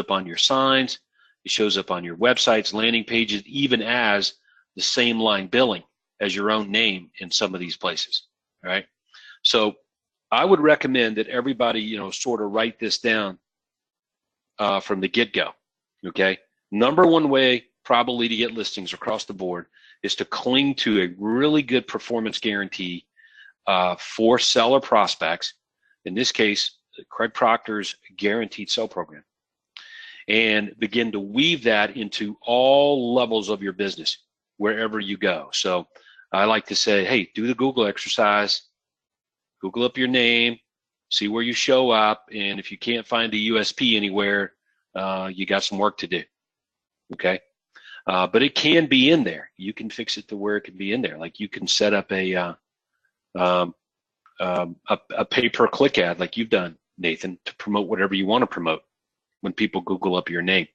on your signs, it shows up on your websites, landing pages, even as the same line billing as your own name in some of these places. All right, so I would recommend that everybody, you know, sort of write this down from the get-go. Okay, number one way probably to get listings across the board is to cling to a really good performance guarantee for seller prospects. In this case, Craig Proctor's guaranteed sell program, and begin to weave that into all levels of your business wherever you go. So I like to say, hey, do the Google exercise, Google up your name, see where you show up, and if you can't find a USP anywhere, you got some work to do. Okay, but it can be in there. You can fix it to where it can be in there. Like you can set up a pay-per-click ad, like you've done, Nathan, to promote whatever you want to promote when people Google up your name.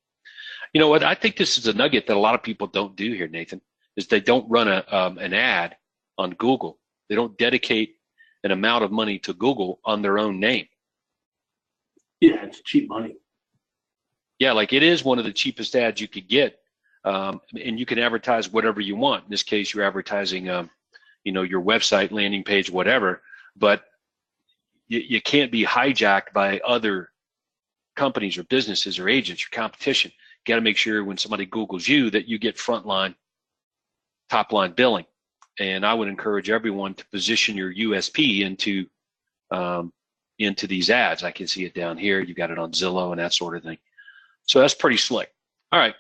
You know what? I think this is a nugget that a lot of people don't do here, Nathan, is they don't run an ad on Google. They don't dedicate an amount of money to Google on their own name. Yeah, it's cheap money. Yeah, like it is one of the cheapest ads you could get, and you can advertise whatever you want. In this case, you're advertising, you know, your website, landing page, whatever. But you can't be hijacked by other companies or businesses or agents or competition. You got to make sure when somebody Googles you that you get frontline, top line billing. And I would encourage everyone to position your USP into these ads. I can see it down here. You got it on Zillow and that sort of thing. So that's pretty slick. All right.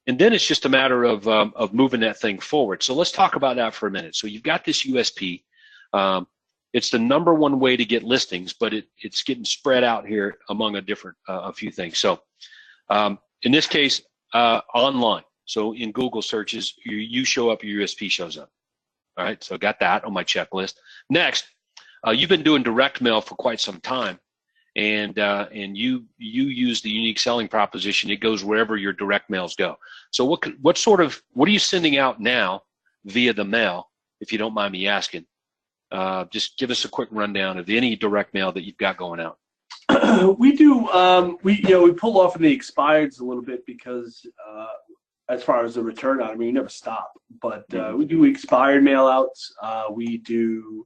And then it's just a matter of moving that thing forward. So let's talk about that for a minute. So you've got this USP. It's the number one way to get listings, but it's getting spread out here among a few things. So in this case, online. So in Google searches, you show up, your USP shows up. All right. So I got that on my checklist. Next, you've been doing direct mail for quite some time. And you use the unique selling proposition. It goes wherever your direct mails go. So what are you sending out now via the mail, if you don't mind me asking? Just give us a quick rundown of any direct mail that you've got going out. We do. We pull off in the expireds a little bit because as far as the return on, I mean, we never stop. But we do expired mail outs. We do.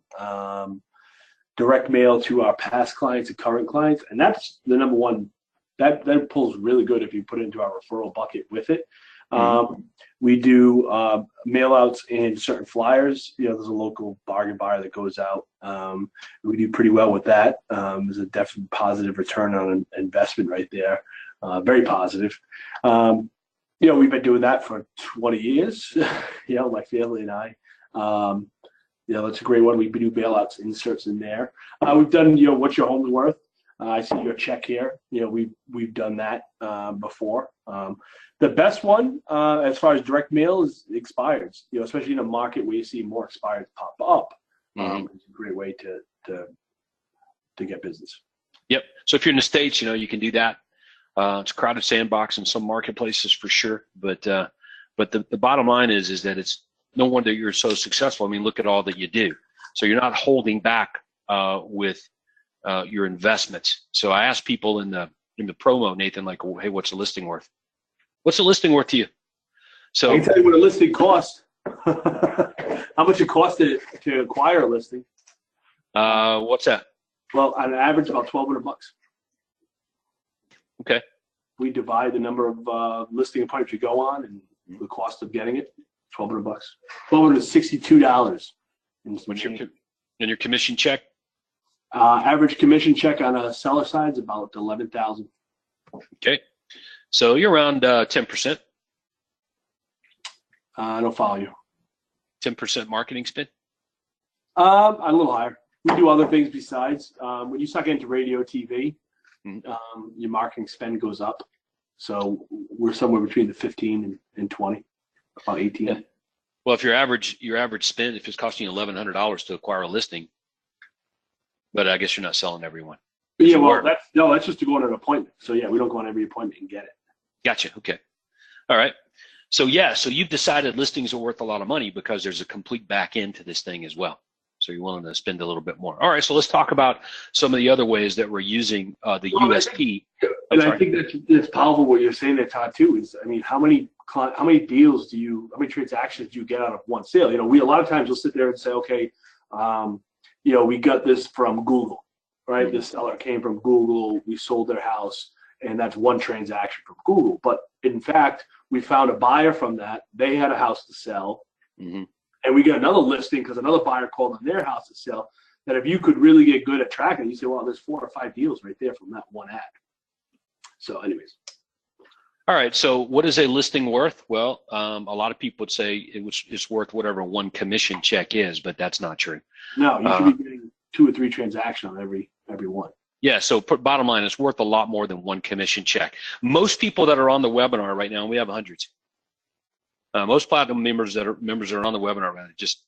Direct mail to our past clients and current clients, and that's the number one. That pulls really good if you put it into our referral bucket with it. We do mail outs in certain flyers. You know, there's a local bargain buyer that goes out. We do pretty well with that. There's a definite positive return on an investment right there. Very positive. You know, we've been doing that for 20 years. You know, my family and I. You know, that's a great one. We do bailouts, inserts in there. We've done, you know, what's your home's worth? I see your check here. You know, we've done that before. The best one, as far as direct mail, is expireds. You know, especially in a market where you see more expireds pop up. It's a great way to get business. Yep. So if you're in the States, you know, you can do that. It's a crowded sandbox in some marketplaces for sure. But the bottom line is that it's no wonder you're so successful. I mean, look at all that you do. So you're not holding back with your investments. So I ask people in the promo, Nathan, like, well, hey, what's a listing worth? What's a listing worth to you? So I can tell you what a listing costs. How much it costed to acquire a listing? What's that? Well, on average, about $1,200. Okay. We divide the number of listing appointments you go on and the cost of getting it. $1,200. $1,262. What's your commission check? Average commission check on a seller side is about $11,000. Okay, so you're around 10%. I don't follow you. 10% marketing spend? A little higher. We do other things besides. When you start getting into radio, TV, your marketing spend goes up. So we're somewhere between the 15 and 20, about 18. Well, if your average spend, if it's costing you $1,100 to acquire a listing, but I guess you're not selling everyone. Yeah, well, that's just to go on an appointment. So yeah, we don't go on every appointment and get it. Gotcha. Okay. All right. So yeah, so you've decided listings are worth a lot of money because there's a complete back end to this thing as well. So you're willing to spend a little bit more. All right. So let's talk about some of the other ways that we're using the USP. I think that's powerful what you're saying there, Todd, too, is, I mean, how many transactions do you get out of one sale? You know, a lot of times we'll sit there and say, okay, you know, we got this from Google, right? Mm-hmm. The seller came from Google, we sold their house, and that's one transaction from Google. But in fact, we found a buyer from that. They had a house to sell. Mm-hmm. And we got another listing because another buyer called on their house to sell. That if you could really get good at tracking, you say, well, there's 4 or 5 deals right there from that one ad. So anyways. All right. So what is a listing worth? Well, a lot of people would say it's worth whatever one commission check is, but that's not true. No, you should be getting 2 or 3 transactions on every one. Yeah. So bottom line, it's worth a lot more than one commission check. Most people that are on the webinar right now, and we have hundreds. Most platinum members that are on the webinar, right, just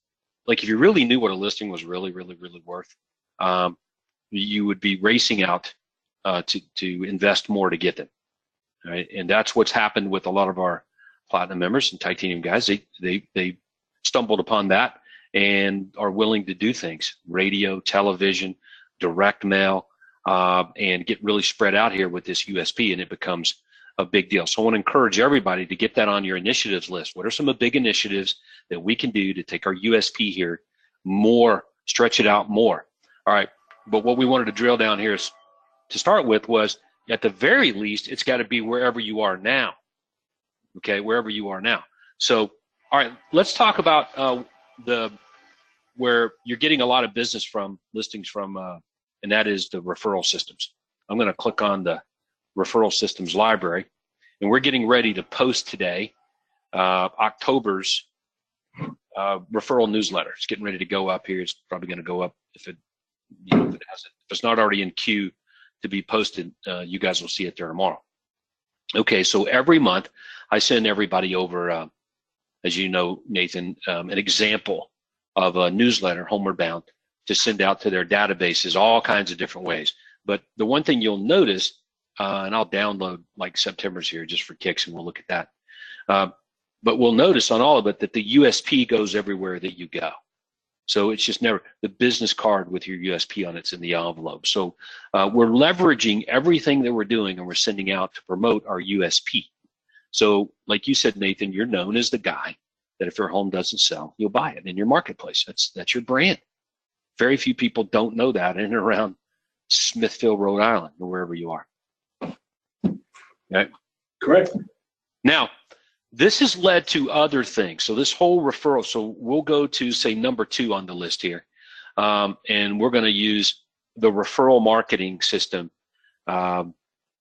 like if you really knew what a listing was really, really, really worth, you would be racing out to invest more to get them. Right? And that's what's happened with a lot of our platinum members and titanium guys. They stumbled upon that and are willing to do things: radio, television, direct mail, and get really spread out here with this USP, and it becomes a big deal. So I want to encourage everybody to get that on your initiatives list. What are some of the big initiatives that we can do to take our USP here more, stretch it out more? All right. But what we wanted to drill down here is, to start with, was at the very least, it's got to be wherever you are now. Okay, wherever you are now. So, all right, let's talk about where you're getting a lot of business from, listings from, and that is the referral systems. I'm going to click on the referral systems library, and we're getting ready to post today October's referral newsletter. It's getting ready to go up here. It's probably going to go up if if it's not already in queue to be posted. You guys will see it there tomorrow. Okay, so every month I send everybody over, as you know, Nathan, an example of a newsletter, Homeward Bound, to send out to their databases, all kinds of different ways. But the one thing you'll notice, and I'll download like September's here just for kicks, and we'll look at that. But we'll notice on all of it that the USP goes everywhere that you go. So it's just never the business card with your USP on it's in the envelope. So we're leveraging everything that we're doing, and we're sending out to promote our USP. So like you said, Nathan, you're known as the guy that if your home doesn't sell, you'll buy it in your marketplace. That's your brand. Very few people don't know that in and around Smithfield, Rhode Island, or wherever you are. Okay. Correct. Now, this has led to other things. So this whole referral, so we'll go to, say, number 2 on the list here. And we're going to use the referral marketing system,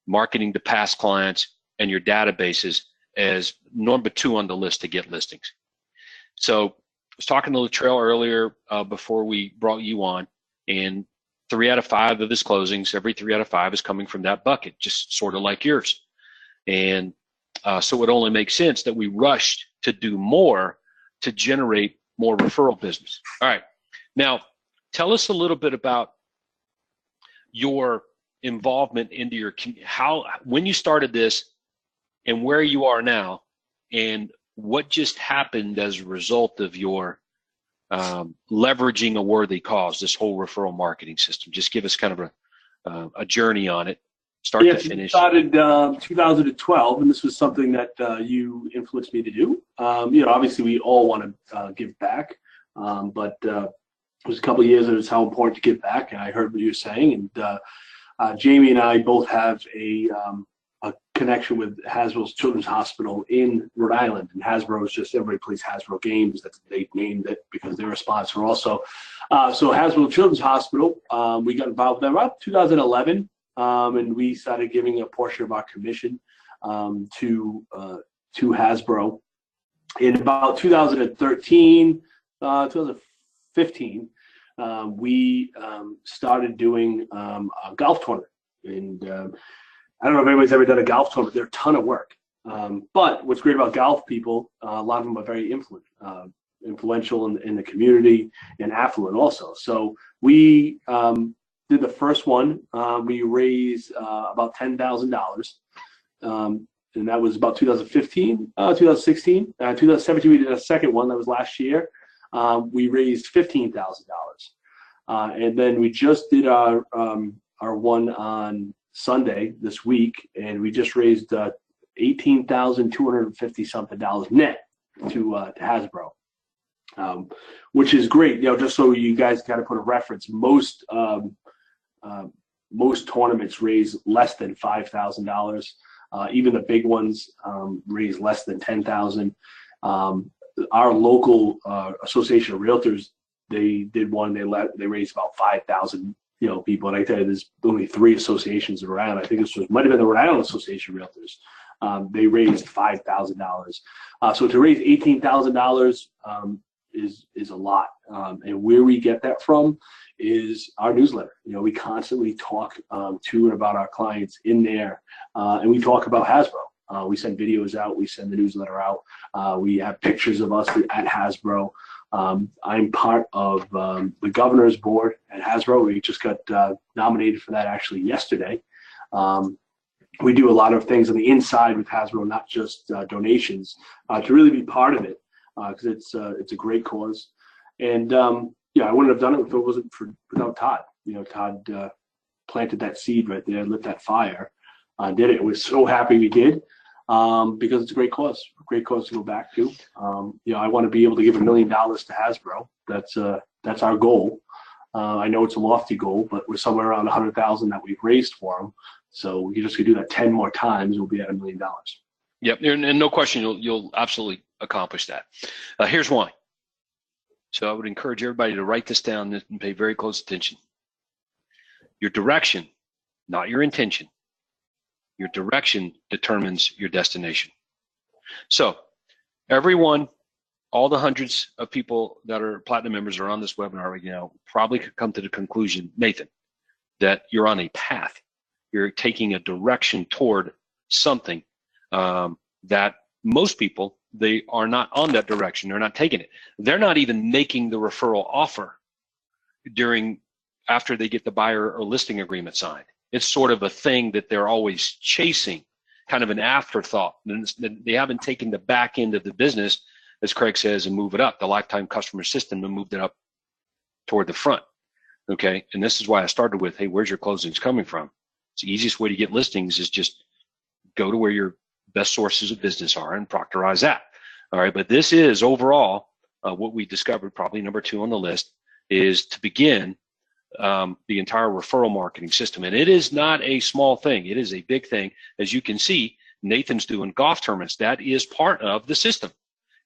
marketing to past clients and your databases as number 2 on the list to get listings. So I was talking to Latrell earlier before we brought you on, and 3 out of 5 of his closings, every 3 out of 5 is coming from that bucket, just sort of like yours. And so it only makes sense that we rushed to do more to generate more referral business. All right. Now, tell us a little bit about your involvement into when you started this and where you are now, and what just happened as a result of your leveraging a worthy cause, this whole referral marketing system. Just give us kind of a journey on it. Start to finish. Started 2012, and this was something that you influenced me to do. You know, obviously we all want to give back, but it was a couple of years, and it's how important to give back. And I heard what you were saying, and Jamie and I both have a connection with Hasbro's Children's Hospital in Rhode Island, and Hasbro is just, everybody plays Hasbro games. They named it because they're a sponsor also. So Hasbro Children's Hospital, we got involved with them about 2011. And we started giving a portion of our commission to Hasbro. In about 2013, 2015, we started doing a golf tournament. And I don't know if anybody's ever done a golf tournament. They're a ton of work. But what's great about golf people, a lot of them are very influential. influential in the community and affluent also. So we did the first one. We raised about $10,000. And that was about 2015, 2016. 2017, we did a second one. That was last year. We raised $15,000. And then we just did our one on Sunday this week, and we just raised $18,250 something net to Hasbro, which is great. You know, just so you guys got to put a reference, most tournaments raise less than $5,000. Even the big ones raise less than $10,000. Our local Association of Realtors, they did one. They raised about 5,000. You know, people, and I tell you, there's only 3 associations around. I think this might have been the Rhode Island Association of Realtors. They raised $5,000. So to raise $18,000 is a lot. And where we get that from is our newsletter. You know, we constantly talk to and about our clients in there, and we talk about Hasbro. We send videos out. We send the newsletter out. We have pictures of us at Hasbro. I'm part of the governor's board at Hasbro. We just got nominated for that actually yesterday. We do a lot of things on the inside with Hasbro, not just donations, to really be part of it, because it's a great cause. And yeah, I wouldn't have done it if it wasn't without Todd. You know, Todd planted that seed right there, lit that fire, did it. We're so happy we did, because it's a great cause to go back to. You know, I want to be able to give $1 million to Hasbro. That's our goal. I know it's a lofty goal, but we're somewhere around 100,000 that we've raised for them. So we just could do that 10 more times, we'll be at $1 million. Yep, and no question, you'll absolutely accomplish that. Here's why. So I would encourage everybody to write this down and pay very close attention. Your direction, not your intention. Your direction determines your destination. So everyone, all the hundreds of people that are Platinum members are on this webinar right now, probably could come to the conclusion, Nathan, that you're on a path. You're taking a direction toward something that most people, they are not on that direction. They're not taking it. They're not even making the referral offer after they get the buyer or listing agreement signed. It's sort of a thing that they're always chasing, kind of an afterthought. They haven't taken the back end of the business, as Craig says, and move it up, the lifetime customer system, and moved it up toward the front. Okay, and this is why I started with, hey, where's your closings coming from? It's the easiest way to get listings is just go to where your best sources of business are and proctorize that. All right, but this is overall what we discovered, probably number 2 on the list, is to begin the entire referral marketing system. And it is not a small thing. It is a big thing. As you can see, Nathan's doing golf tournaments. That is part of the system,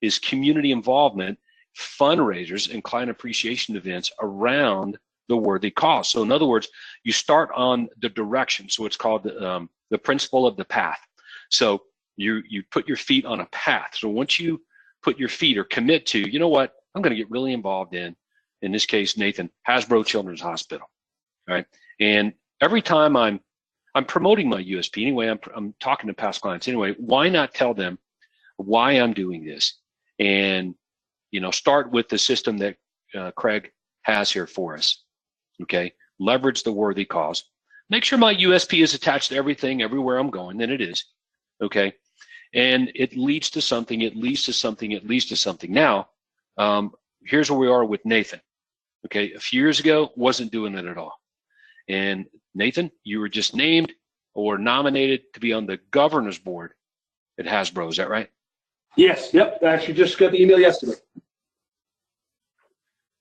is community involvement, fundraisers, and client appreciation events around the worthy cause. So in other words, you start on the direction. So it's called the principle of the path. So you put your feet on a path. So once you put your feet or commit to, you know what, I'm going to get really involved in this case, Nathan, Hasbro Children's Hospital. All right. And every time I'm promoting my USP anyway, I'm talking to past clients anyway, why not tell them why I'm doing this? And, you know, start with the system that Craig has here for us. Okay. Leverage the worthy cause. Make sure my USP is attached to everything, everywhere I'm going, then it is. Okay. And it leads to something, it leads to something, it leads to something. Now, here's where we are with Nathan. Okay. A few years ago, wasn't doing it at all. And Nathan, you were just named or nominated to be on the governor's board at Hasbro. Is that right? Yes. Yep. I actually just got the email yesterday.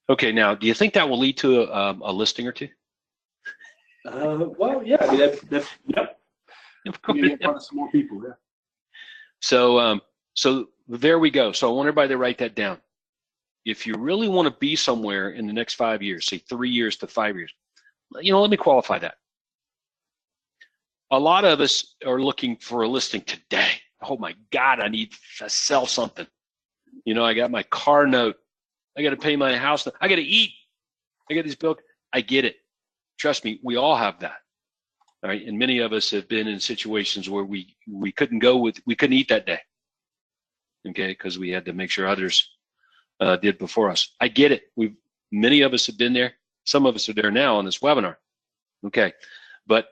Okay. Now, do you think that will lead to a listing or two? Well, yeah. I mean, that's yep. Of course. Maybe in front of some more people. Yeah. So, so there we go. So I want everybody to write that down. If you really want to be somewhere in the next 5 years, say 3 years to 5 years, you know, let me qualify that. A lot of us are looking for a listing today. Oh my God, I need to sell something. You know, I got my car note. I got to pay my house. I got to eat. I got these bills. I get it. Trust me, we all have that. All right. And many of us have been in situations where we couldn't eat that day. Okay. Because we had to make sure others did before us. I get it. Many of us have been there. Some of us are there now on this webinar. Okay, but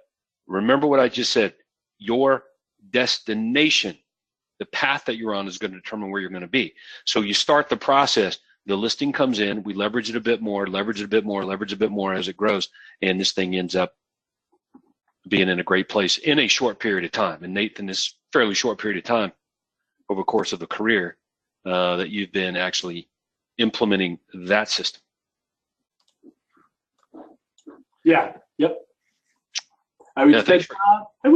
remember what I just said. Your destination, the path that you're on, is going to determine where you're going to be. So you start the process. The listing comes in. We leverage it a bit more, leverage it a bit more, leverage it a bit more as it grows, and this thing ends up being in a great place in a short period of time. And Nathan, this fairly short period of time over the course of a career that you've been actually implementing that system. Yeah. Yep. I would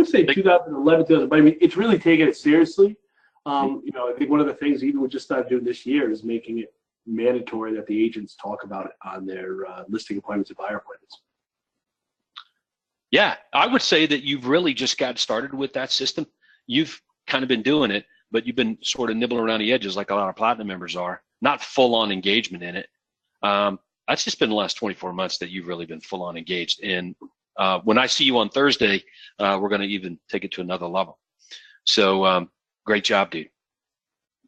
say 2011, but I mean, it's really taking it seriously. You know, I think one of the things even we just started doing this year is making it mandatory that the agents talk about it on their listing appointments and buyer appointments. Yeah, I would say that you've really just got started with that system. You've kind of been doing it, but you've been sort of nibbling around the edges like a lot of Platinum members are, not full-on engagement in it. That's just been the last 24 months that you've really been full-on engaged. And when I see you on Thursday, we're going to even take it to another level. So great job, dude.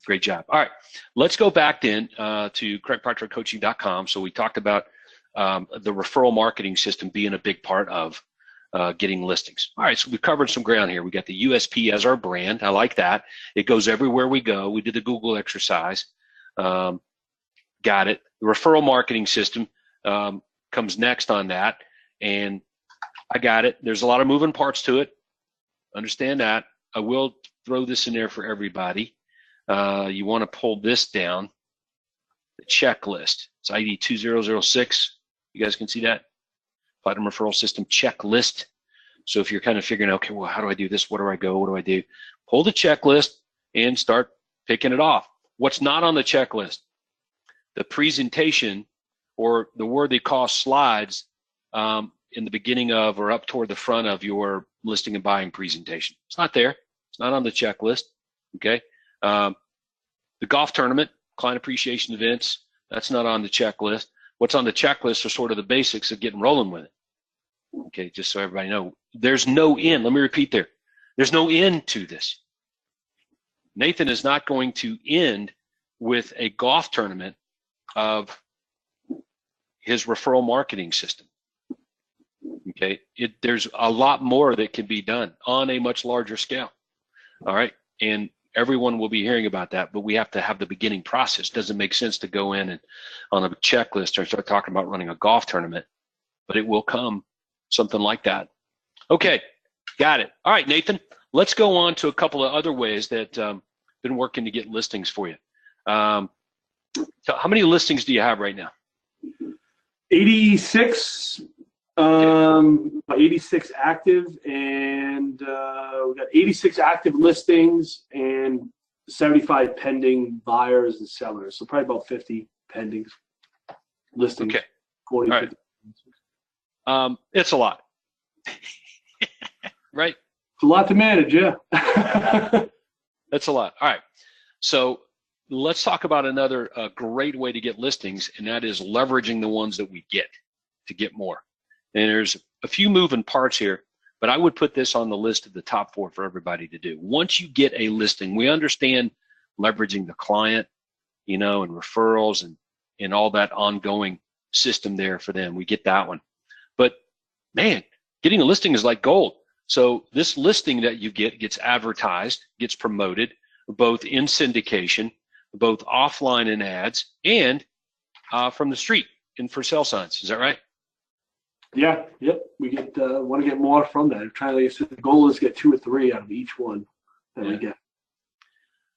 Great job. All right, let's go back then to CraigPartraCoaching.com. So we talked about the referral marketing system being a big part of getting listings. All right, so we've covered some ground here. We got the USP as our brand. I like that. It goes everywhere we go. We did the Google exercise. Got it. The referral marketing system comes next on that, and I got it. There's a lot of moving parts to it. Understand that. I will throw this in there for everybody. You want to pull this down, the checklist. It's ID 2006. You guys can see that? Platinum Referral System checklist. So if you're kind of figuring, okay, well, how do I do this? Where do I go? What do I do? Pull the checklist and start picking it off. What's not on the checklist? The presentation, or the word they call slides, in the beginning of or up toward the front of your listing and buying presentation. It's not there. It's not on the checklist. Okay. The golf tournament, client appreciation events, that's not on the checklist. What's on the checklist are sort of the basics of getting rolling with it. Okay, just so everybody knows. There's no end. Let me repeat there. There's no end to this. Nathan is not going to end with a golf tournament of his referral marketing system. Okay, there's a lot more that can be done on a much larger scale. All right, and everyone will be hearing about that, but we have to have the beginning process. Doesn't make sense to go in and on a checklist or start talking about running a golf tournament, but it will come, something like that. Okay, got it. All right, Nathan, let's go on to a couple of other ways that been working to get listings for you. So how many listings do you have right now? 86. 86 active, and we got 86 active listings and 75 pending buyers and sellers. So probably about 50 pending listings. Okay. 40, all right. It's a lot. Right? It's a lot to manage, yeah. That's a lot. All right. So let's talk about another great way to get listings, and that is leveraging the ones that we get to get more. And there's a few moving parts here, but I would put this on the list of the top 4 for everybody to do. Once you get a listing, we understand leveraging the client, you know, and referrals and all that ongoing system there for them. We get that one. But man, getting a listing is like gold. So this listing that you get gets advertised, gets promoted, both in syndication, both offline in ads, and from the street and for sale signs. Is that right? Yeah, yep. We get want to get more from that. The goal is to get 2 or 3 out of each one that we get.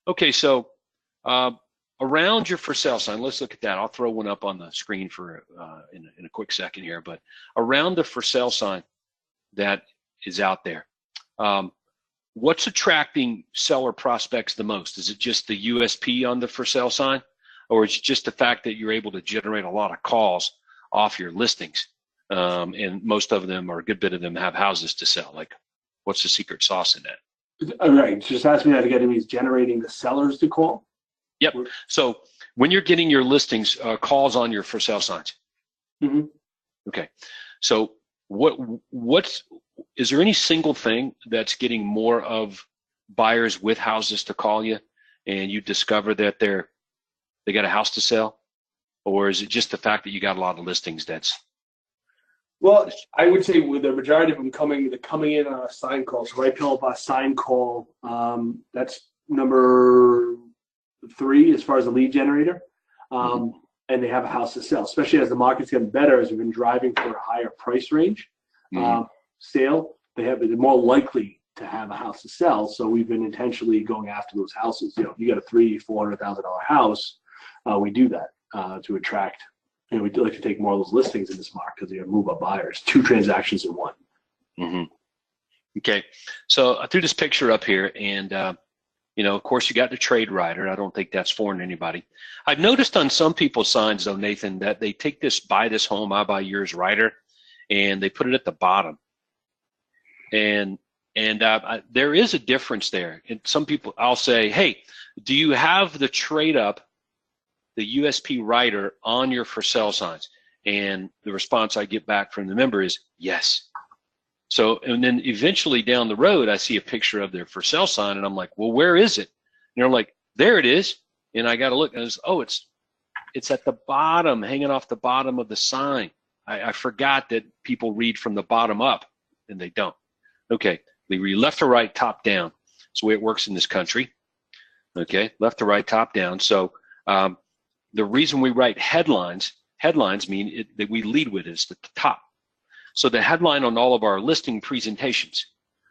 Okay, so around your for sale sign, let's look at that. I'll throw one up on the screen for in a quick second here. But around the for sale sign that is out there, what's attracting seller prospects the most? Is it just the USP on the for sale sign, or is it just the fact that you're able to generate a lot of calls off your listings? And most of them, or a good bit of them, have houses to sell. Like, what's the secret sauce in that? All right, just ask me that again. It means generating the sellers to call? Yep. So when you're getting your listings, calls on your for sale signs. Mm-hmm. Okay. So is there any single thing that's getting more of buyers with houses to call you, and you discover that they're they got a house to sell, or is it just the fact that you got a lot of listings that's? Well, I would say with the majority of them coming in on a sign call. So I pill up a sign call. That's number 3 as far as a lead generator. And they have a house to sell, especially as the market's getting better, as we've been driving for a higher price range sale. They're more likely to have a house to sell. So we've been intentionally going after those houses. You know, you got a $300,000-$400,000 house, we do that to attract. You know, we'd like to take more of those listings in this market because they move up buyers. 2 transactions in one. Okay, so I threw this picture up here, and you know, of course, you got the trade rider. I don't think that's foreign to anybody. I've noticed on some people's signs, though, Nathan, that they take this "buy this home, I buy yours" rider, and they put it at the bottom. And there is a difference there. And some people, I'll say, "Hey, do you have the trade up, the USP rider on your for sale signs?" And the response I get back from the member is yes. So, and then eventually down the road, I see a picture of their for sale sign, and I'm like, "Well, where is it?" And they're like, "There it is." And I got to look, and it's at the bottom, hanging off the bottom of the sign. I forgot that people read from the bottom up, and they don't. Okay, we read left to right, top down. That's the way it works in this country. Okay, left to right, top down. So the reason we write headlines mean that we lead with is at the top. So the headline on all of our listing presentations,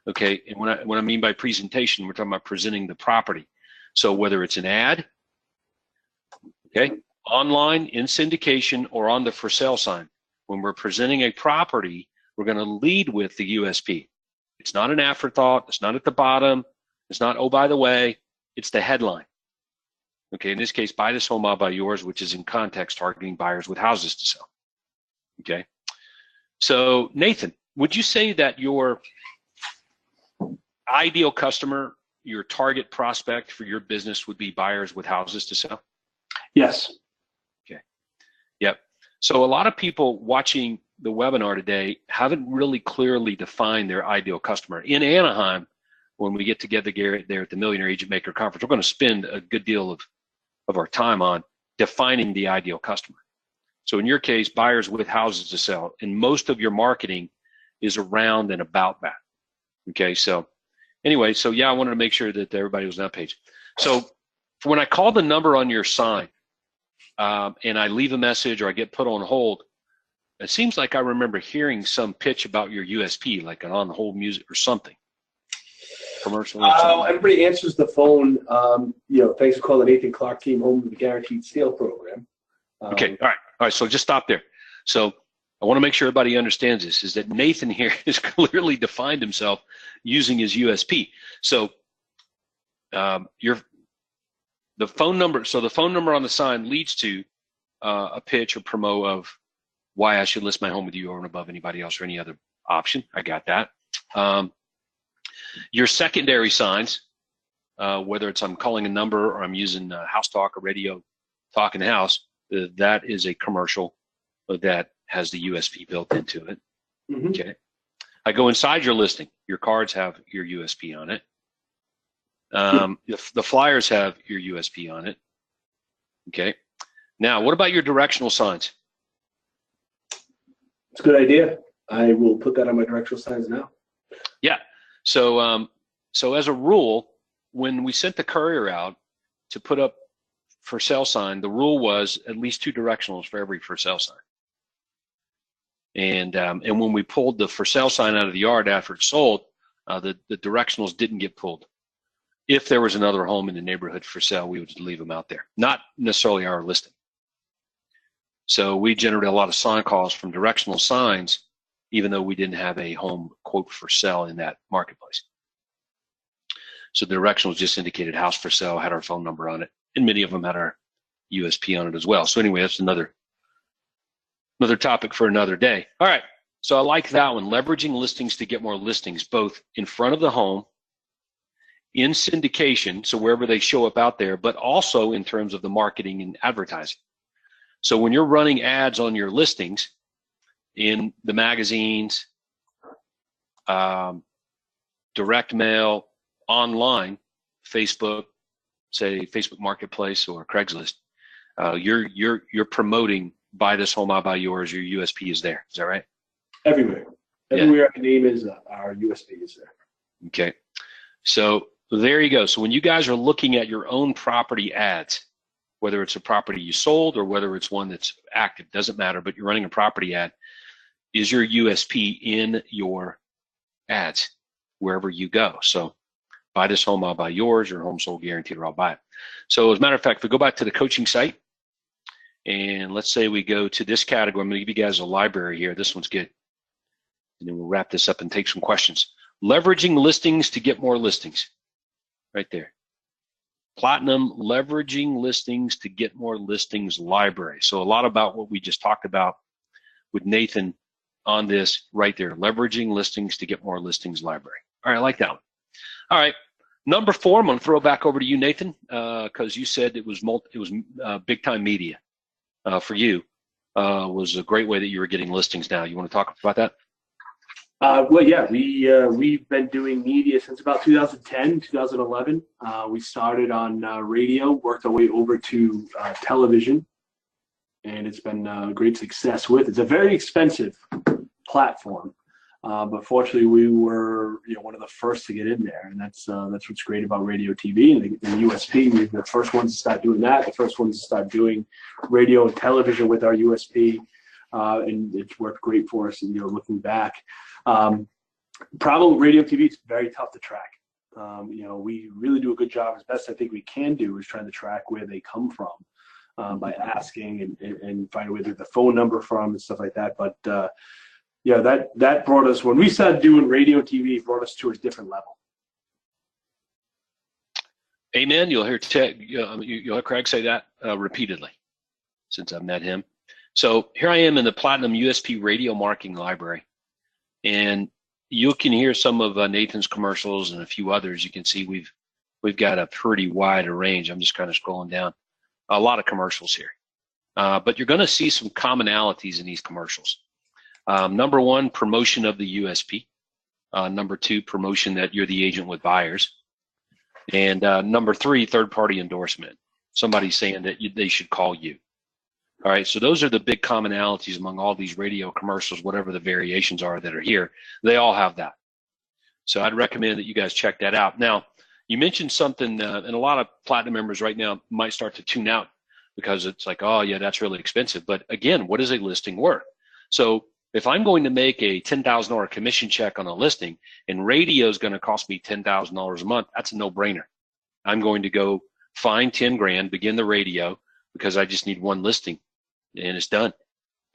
okay, and what I mean by presentation, we're talking about presenting the property. So whether it's an ad, okay, online, in syndication, or on the for sale sign, when we're presenting a property, we're going to lead with the USP. It's not an afterthought. It's not at the bottom. It's not, oh, by the way, it's the headline. Okay, in this case, buy this home, I'll buy yours, which is in context targeting buyers with houses to sell. Okay. So, Nathan, would you say that your ideal customer, your target prospect for your business would be buyers with houses to sell? Yes. Okay. Yep. So a lot of people watching the webinar today haven't really clearly defined their ideal customer. In Anaheim, when we get together there at the Millionaire Agent Maker Conference, we're going to spend a good deal of our time on defining the ideal customer. So in your case, buyers with houses to sell, and most of your marketing is around and about that. Okay, so anyway, so yeah, I wanted to make sure that everybody was on that page. So when I call the number on your sign and I leave a message or I get put on hold, it seems like I remember hearing some pitch about your USP, like an on-hold music or something. Commercial or something. Everybody answers the phone. You know, thanks for calling Nathan Clark Team Home with the Guaranteed Sale Program. Okay, all right, so just stop there. So I want to make sure everybody understands this, is that Nathan here has clearly defined himself using his USP. So the phone number, so the phone number on the sign leads to a pitch or promo of why I should list my home with you over and above anybody else or any other option. I got that. Your secondary signs, whether it's I'm calling a number or I'm using house talk or radio talk in the house, that is a commercial that has the USP built into it. Okay. I go inside your listing. Your cards have your USP on it. The flyers have your USP on it. Okay. Now, what about your directional signs? It's a good idea. I will put that on my directional signs now. Yeah. So, so as a rule, when we sent the courier out to put up for sale sign, the rule was at least 2 directionals for every for sale sign. And when we pulled the for sale sign out of the yard after it sold, the directionals didn't get pulled. If there was another home in the neighborhood for sale, we would leave them out there, not necessarily our listing. So we generated a lot of sign calls from directional signs, even though we didn't have a home quote for sale in that marketplace. So the directionals just indicated house for sale, had our phone number on it, and many of them had our USP on it as well. So anyway, that's another topic for another day. All right, so I like that one, leveraging listings to get more listings, both in front of the home, in syndication, so wherever they show up out there, but also in terms of the marketing and advertising. So when you're running ads on your listings in the magazines, direct mail, online, Facebook, say Facebook Marketplace or Craigslist, You're promoting buy this home, I'll buy yours. Your USP is there. Is that right? Everywhere. Everywhere our name is, our USP is there. Okay. So there you go. So when you guys are looking at your own property ads, whether it's a property you sold or whether it's one that's active, doesn't matter, but you're running a property ad, is your USP in your ads wherever you go. So buy this home, I'll buy yours, your home sold guaranteed, or I'll buy it. So as a matter of fact, if we go back to the coaching site, and let's say we go to this category, I'm going to give you guys a library here. This one's good. And then we'll wrap this up and take some questions. Leveraging listings to get more listings. Right there. Platinum, leveraging listings to get more listings library. So a lot about what we just talked about with Nathan on this right there. Leveraging listings to get more listings library. All right, I like that one. All right. Number 4, I'm going to throw it back over to you, Nathan, because you said it was big time media for you. Was a great way that you were getting listings now. You want to talk about that? Well, yeah, we've been doing media since about 2010, 2011. We started on radio, worked our way over to television, and it's been a great success with. It's a very expensive platform, but fortunately, we were one of the first to get in there, and that's what's great about radio, TV, and the USP. We were the first ones to start doing that. The first ones to start doing radio and television with our USP. And it's worked great for us. And looking back, problem with radio and TV, it's very tough to track. We really do a good job. As best I think we can do is trying to track where they come from by asking and find where the phone number from and stuff like that. But that brought us, when we started doing radio and TV, it brought us to a different level. Amen. You'll hear you'll hear Craig say that repeatedly since I've met him. So here I am in the Platinum USP Radio Marketing Library, and you can hear some of Nathan's commercials and a few others. You can see we've got a pretty wide range. I'm just kind of scrolling down. A lot of commercials here, but you're going to see some commonalities in these commercials. Number 1, promotion of the USP. Number 2, promotion that you're the agent with buyers. And number 3, third-party endorsement. Somebody saying that they should call you. All right, so those are the big commonalities among all these radio commercials, whatever the variations are that are here. They all have that. So I'd recommend that you guys check that out. Now, you mentioned something, and a lot of Platinum members right now might start to tune out because it's like, oh, yeah, that's really expensive. But again, what is a listing worth? So if I'm going to make a $10,000 commission check on a listing and radio is going to cost me $10,000 a month, that's a no-brainer. I'm going to go find 10 grand, begin the radio, because I just need one listing. And it's done,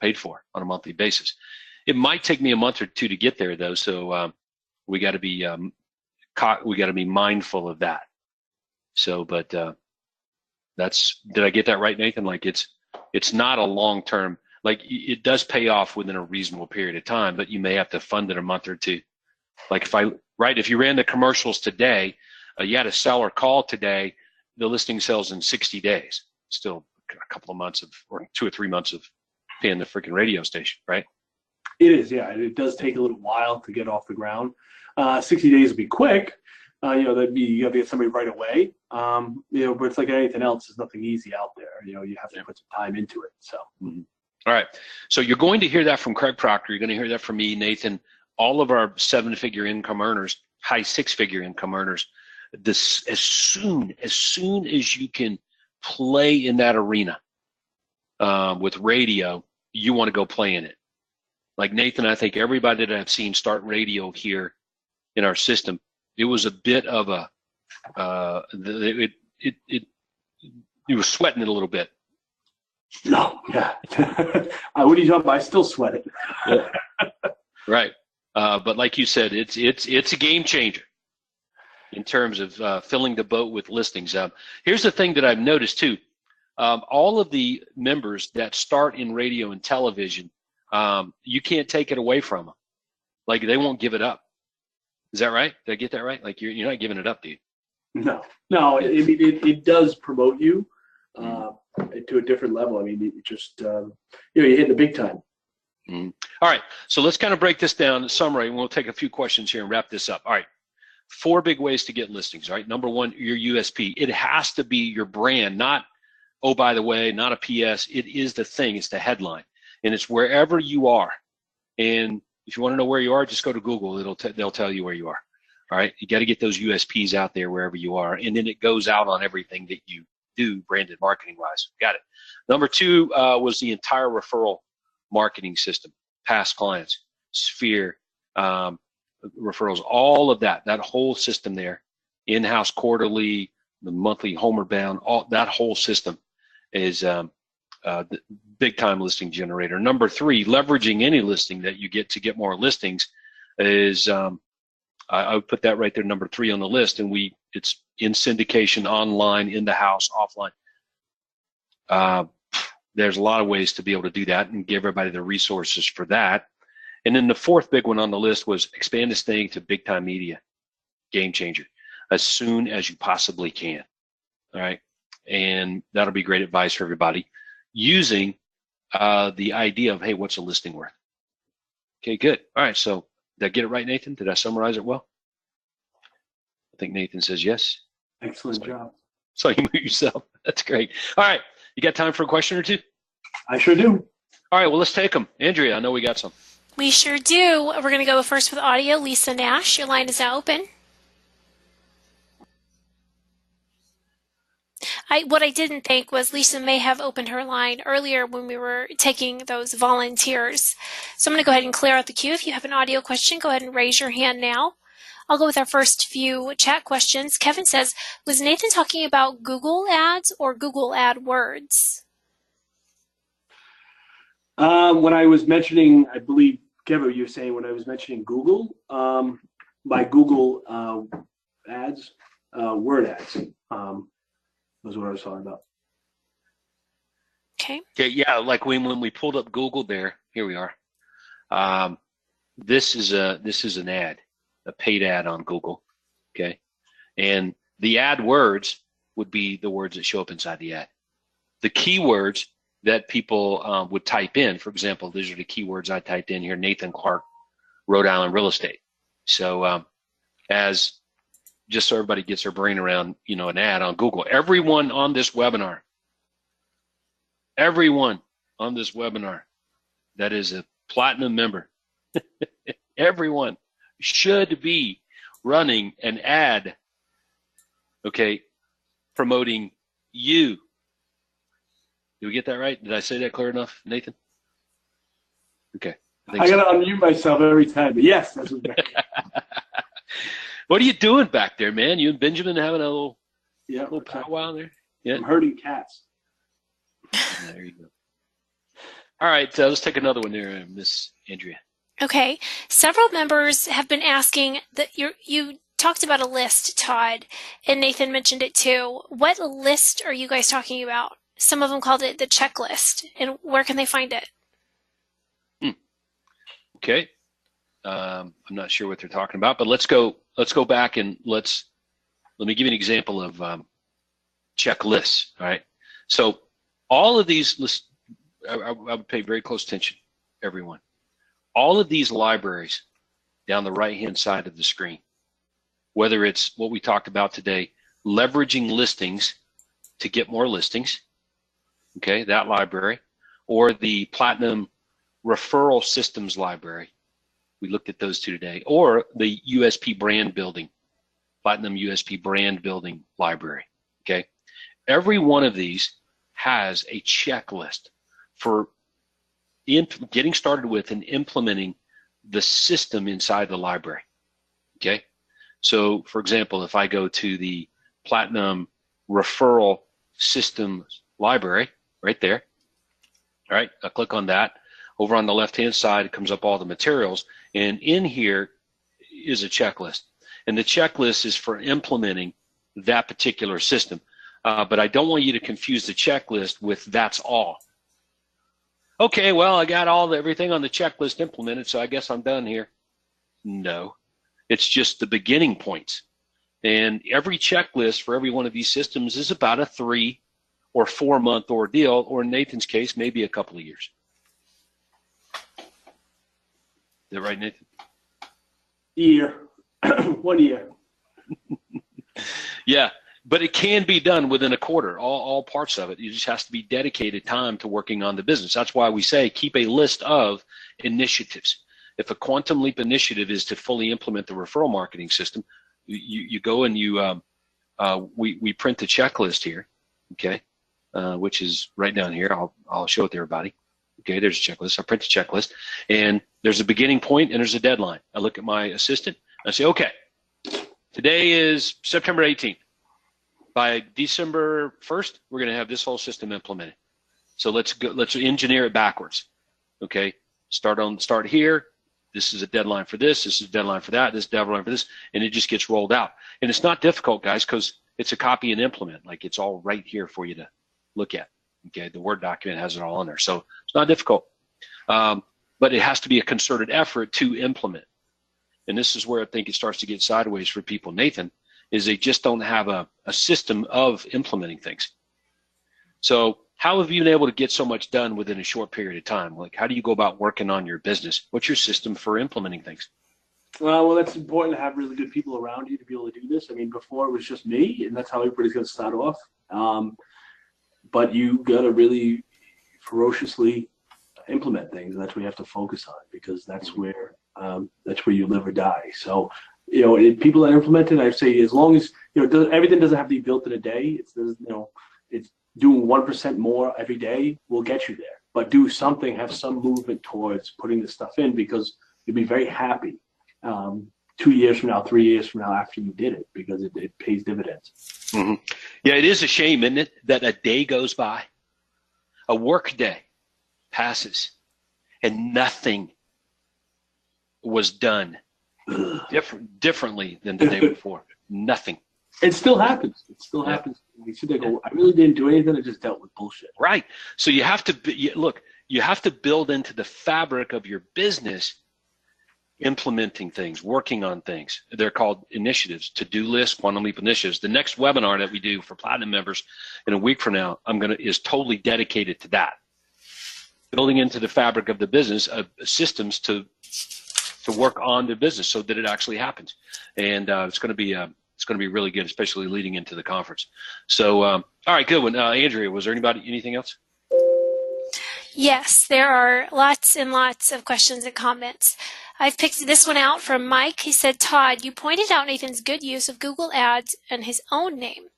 paid for on a monthly basis. It might take me a month or 2 to get there, though. So we got to be mindful of that. So, but did I get that right, Nathan? Like it's not a long term. Like it does pay off within a reasonable period of time, but you may have to fund it a month or 2. Like if you ran the commercials today, you had a seller call today, the listing sells in 60 days. Still a couple of months or 2 or 3 months of paying the freaking radio station, right? It is, yeah. It does take a little while to get off the ground. 60 days would be quick. You gotta get somebody right away. But it's like anything else. There's nothing easy out there. You have to put some time into it. So. Mm-hmm. All right. So you're going to hear that from Craig Proctor. You're going to hear that from me, Nathan. All of our 7-figure income earners, high 6-figure income earners. This as soon as you can play in that arena with radio, you want to go play in it. Like Nathan, I think everybody that I've seen start radio here in our system, it was a bit of a you were sweating it a little bit. No, yeah. What are you talking about? I still sweat it. Yeah. Right, but like you said, it's a game changer in terms of filling the boat with listings. Here's the thing that I've noticed too. All of the members that start in radio and television, you can't take it away from them. Like they won't give it up. Is that right? Did I get that right? Like you're not giving it up, dude. No. It does promote you to a different level. I mean, it just you hit the big time. Mm-hmm. All right, so let's kind of break this down in summary, and we'll take a few questions here and wrap this up. All right. 4 big ways to get listings, right? Number 1, your USP. It has to be your brand, not oh, by the way, not a PS. It is the thing. It's the headline, and it's wherever you are. And if you want to know where you are, just go to Google. They'll tell you where you are. All right, you got to get those USPs out there wherever you are, and then it goes out on everything that you do, branded marketing wise. Got it. Number two was the entire referral marketing system, past clients, Sphere, referrals, all of that whole system there, in-house quarterly, the monthly homeward bound, all that whole system is the big time listing generator. Number three, leveraging any listing that you get to get more listings is I would put that right there, number three on the list, and it's in syndication, online, in the house, offline. There's a lot of ways to be able to do that and give everybody the resources for that. And then the fourth big one on the list was expand this thing to big time media, game changer, as soon as you possibly can. All right, and that'll be great advice for everybody using the idea of, hey, what's a listing worth? Okay, good. All right, so did I get it right, Nathan? Did I summarize it well? I think Nathan says yes. Excellent job. So you move yourself. That's great. All right, you got time for a question or two? I sure do. All right, well, let's take them. Andrea, I know we got some. We sure do. We're going to go first with audio. Lisa Nash, your line is now open. What I didn't think was Lisa may have opened her line earlier when we were taking those volunteers. So I'm going to go ahead and clear out the queue. If you have an audio question, go ahead and raise your hand now. I'll go with our first few chat questions. Kevin says, was Nathan talking about Google Ads or Google AdWords? When I was mentioning, I believe, Kevin, you were saying when I was mentioning Google, by Google ads, word ads, was what I was talking about. Okay. Okay, yeah, like when we pulled up Google there, here we are. This is an ad, a paid ad on Google, okay? And the ad words would be the words that show up inside the ad. The keywords that people would type in, for example, these are the keywords I typed in here, Nathan Clark, Rhode Island real estate. So as just so everybody gets their brain around, an ad on Google, everyone on this webinar that is a platinum member, everyone should be running an ad, okay, promoting you. Did we get that right? Did I say that clear enough, Nathan? Okay. I got to unmute myself every time, but yes, that's what What are you doing back there, man? You and Benjamin having a little Yeah, powwow there? Yeah. I'm herding cats. There you go. All right, let's take another one there, Miss Andrea. Okay. Several members have been asking that you talked about a list, Todd, and Nathan mentioned it too. What list are you guys talking about? Some of them called it the checklist, and where can they find it? Okay. I'm not sure what they're talking about, but let's go back and let me give you an example of checklists. All right. So all of these lists, I would pay very close attention, everyone. All of these libraries down the right-hand side of the screen, whether it's what we talked about today, leveraging listings to get more listings, okay, that library, or the Platinum Referral Systems library. We looked at those two today, or the USP brand building, Platinum USP brand building library, okay? Every one of these has a checklist for getting started with and implementing the system inside the library, okay? So, for example, if I go to the Platinum Referral Systems library, right there, all right, I click on that. Over on the left-hand side, it comes up all the materials, and in here is a checklist. And the checklist is for implementing that particular system. But I don't want you to confuse the checklist with that's all. Okay, well, I got everything on the checklist implemented, so I guess I'm done here. No, it's just the beginning points. And every checklist for every one of these systems is about a 3 or 4 month ordeal, or in Nathan's case, maybe a couple of years. Is that right, Nathan? Year. 1 year. Yeah, But it can be done within a quarter, all parts of it. You just has to be dedicated time to working on the business. That's why we say keep a list of initiatives. If a Quantum Leap initiative is to fully implement the referral marketing system, you go and we print the checklist here, okay, which is right down here. I'll show it to everybody. Okay, there's a checklist. I print the checklist, and there's a beginning point and there's a deadline. I look at my assistant. I say, okay, today is September 18th. By December 1st, we're going to have this whole system implemented. So let's engineer it backwards. Okay, start here. This is a deadline for this. This is a deadline for that. This is a deadline for this, and it just gets rolled out. And it's not difficult, guys, because it's a copy and implement. Like, it's all right here for you to look at. Okay, the Word document has it all in there, so it's not difficult. But it has to be a concerted effort to implement. And this is where I think it starts to get sideways for people, Nathan, is they just don't have a system of implementing things. So how have you been able to get so much done within a short period of time? Like, how do you go about working on your business? What's your system for implementing things? Well, that's important to have really good people around you to be able to do this. I mean, before it was just me, and that's how everybody's going to start off. But you got to really ferociously implement things, and that's what you have to focus on, because that's where you live or die. So, people that implement it, I'd say, as long as everything doesn't have to be built in a day. It's doing 1% more every day will get you there. But do something, have some movement towards putting this stuff in, because you'll be very happy 2 years from now, 3 years from now, after you did it, because it pays dividends. Mm-hmm. Yeah, it is a shame, isn't it, that a day goes by, a work day passes, and nothing was done differently than the day before. Nothing. It still happens. It still happens. You sit there and go, I really didn't do anything. I just dealt with bullshit. Right. So you have to look. You have to build into the fabric of your business implementing things, working on things. They're called initiatives, to-do lists, Quantum Leap initiatives. The next webinar that we do for Platinum members in a week from now, is totally dedicated to that. Building into the fabric of the business, systems to work on the business so that it actually happens. And it's going to be really good, especially leading into the conference. So, all right, good one. Andrea, was there anything else? Yes, there are lots and lots of questions and comments. I've picked this one out from Mike. He said, Todd, you pointed out Nathan's good use of Google Ads and his own name.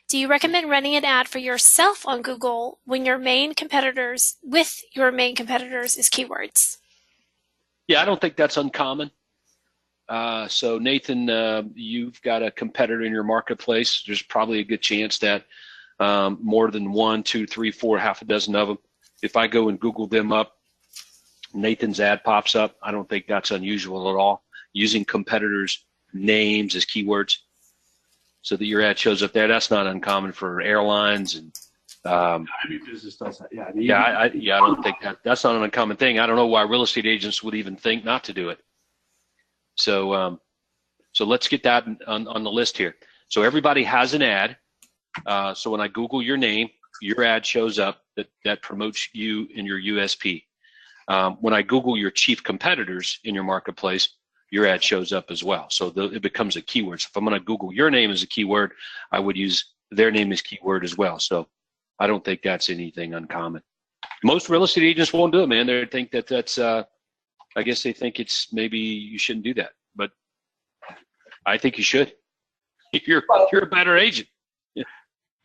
Do you recommend running an ad for yourself on Google when your main competitors is keywords? Yeah, I don't think that's uncommon. So Nathan, you've got a competitor in your marketplace. There's probably a good chance that more than 1, 2, 3, 4, half a dozen of them, if I go and Google them up, Nathan's ad pops up. I don't think that's unusual at all. Using competitors' names as keywords so that your ad shows up there, that's not uncommon for airlines and every business does that. I don't think that's not an uncommon thing. I don't know why real estate agents would even think not to do it. So so let's get that on the list here. So everybody has an ad. So when I Google your name, your ad shows up that promotes you in your USP. When I Google your chief competitors in your marketplace, your ad shows up as well. So it becomes a keyword. So if I'm going to Google your name as a keyword, I would use their name as keyword as well. So I don't think that's anything uncommon. Most real estate agents won't do it, man. They think that's, I guess they think it's maybe you shouldn't do that. But I think you should. You're a better agent.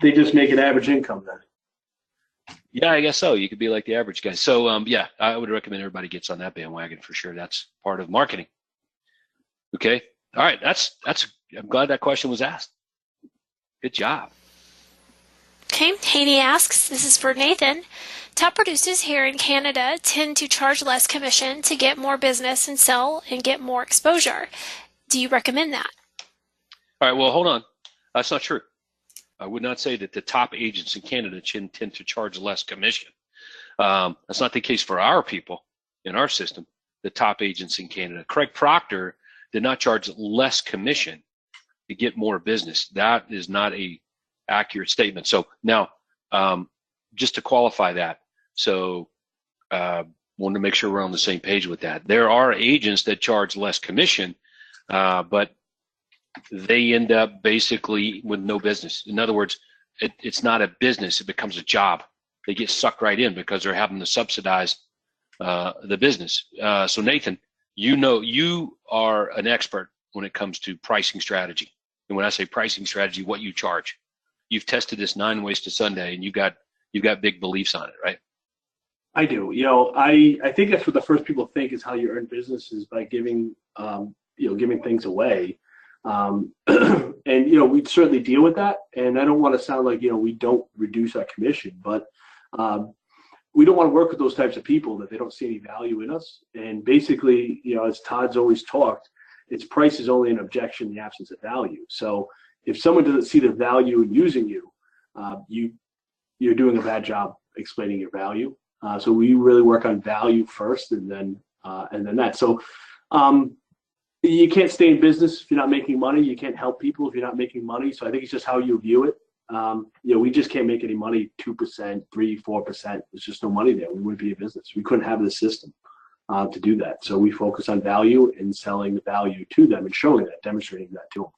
They just make an average income then. Yeah, I guess so. You could be like the average guy. So yeah, I would recommend everybody gets on that bandwagon for sure. That's part of marketing. Okay. All right. I'm glad that question was asked. Good job. Okay. Haney asks, this is for Nathan. Top producers here in Canada tend to charge less commission to get more business and sell and get more exposure. Do you recommend that? All right. Well, hold on. That's not true. I would not say that the top agents in Canada tend to charge less commission. That's not the case for our people in our system, the top agents in Canada. Craig Proctor did not charge less commission to get more business. That is not a accurate statement. So now, just to qualify that, so wanted to make sure we're on the same page with that. There are agents that charge less commission, but they end up basically with no business. In other words, it's not a business, it becomes a job. They get sucked right in because they're having to subsidize the business. So Nathan, you are an expert when it comes to pricing strategy. And when I say pricing strategy, what you charge. You've tested this 9 ways to Sunday, and you've got big beliefs on it, right? I do. I think that's what the first people think is how you earn business is by giving giving things away. And we certainly deal with that. And I don't want to sound like we don't reduce our commission, but we don't want to work with those types of people that they don't see any value in us. And basically, as Todd's always talked, its price is only an objection in the absence of value. So if someone doesn't see the value in using you, you're doing a bad job explaining your value. So we really work on value first, and then that. So you can't stay in business if you're not making money. You can't help people if you're not making money. So I think it's just how you view it. We just can't make any money 2%, 3%, 4%. There's just no money there. We wouldn't be a business. We couldn't have the system to do that. So we focus on value and selling the value to them and showing that, demonstrating that to them.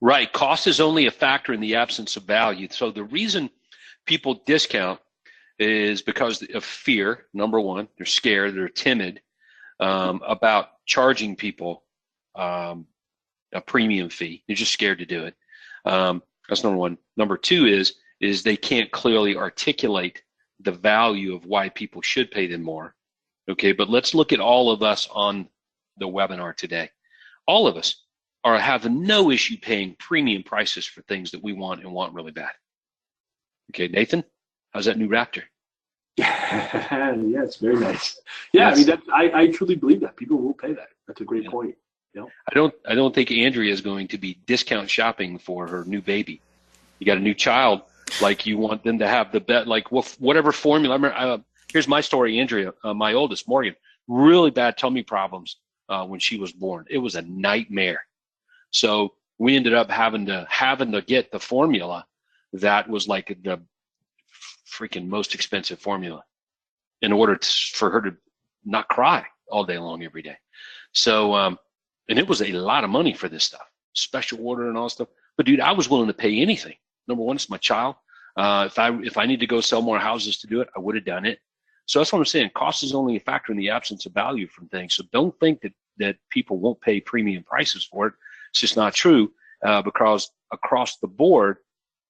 Right. Cost is only a factor in the absence of value. So the reason people discount is because of fear. Number one, they're scared, they're timid about charging people a premium fee. They're just scared to do it. That's number one. Number two is they can't clearly articulate the value of why people should pay them more. Okay, but let's look at all of us on the webinar today. All of us have no issue paying premium prices for things that we want and want really bad. Okay, Nathan, how's that new Raptor? Yeah, it's very nice. Yeah, yes. I truly believe that people will pay that. That's a great point. I don't think Andrea is going to be discount shopping for her new baby. You got a new child, like you want them to have the bet, like whatever formula. I remember, here's my story. Andrea, my oldest, Morgan, really bad tummy problems when she was born. It was a nightmare. So we ended up having to get the formula that was like the freaking most expensive formula in order for her to not cry all day long every day. So, and it was a lot of money for this stuff, special order and all stuff. But dude, I was willing to pay anything. Number one, it's my child. If I need to go sell more houses to do it, I would have done it. So that's what I'm saying. Cost is only a factor in the absence of value from things. So don't think that people won't pay premium prices for it. It's just not true because across the board,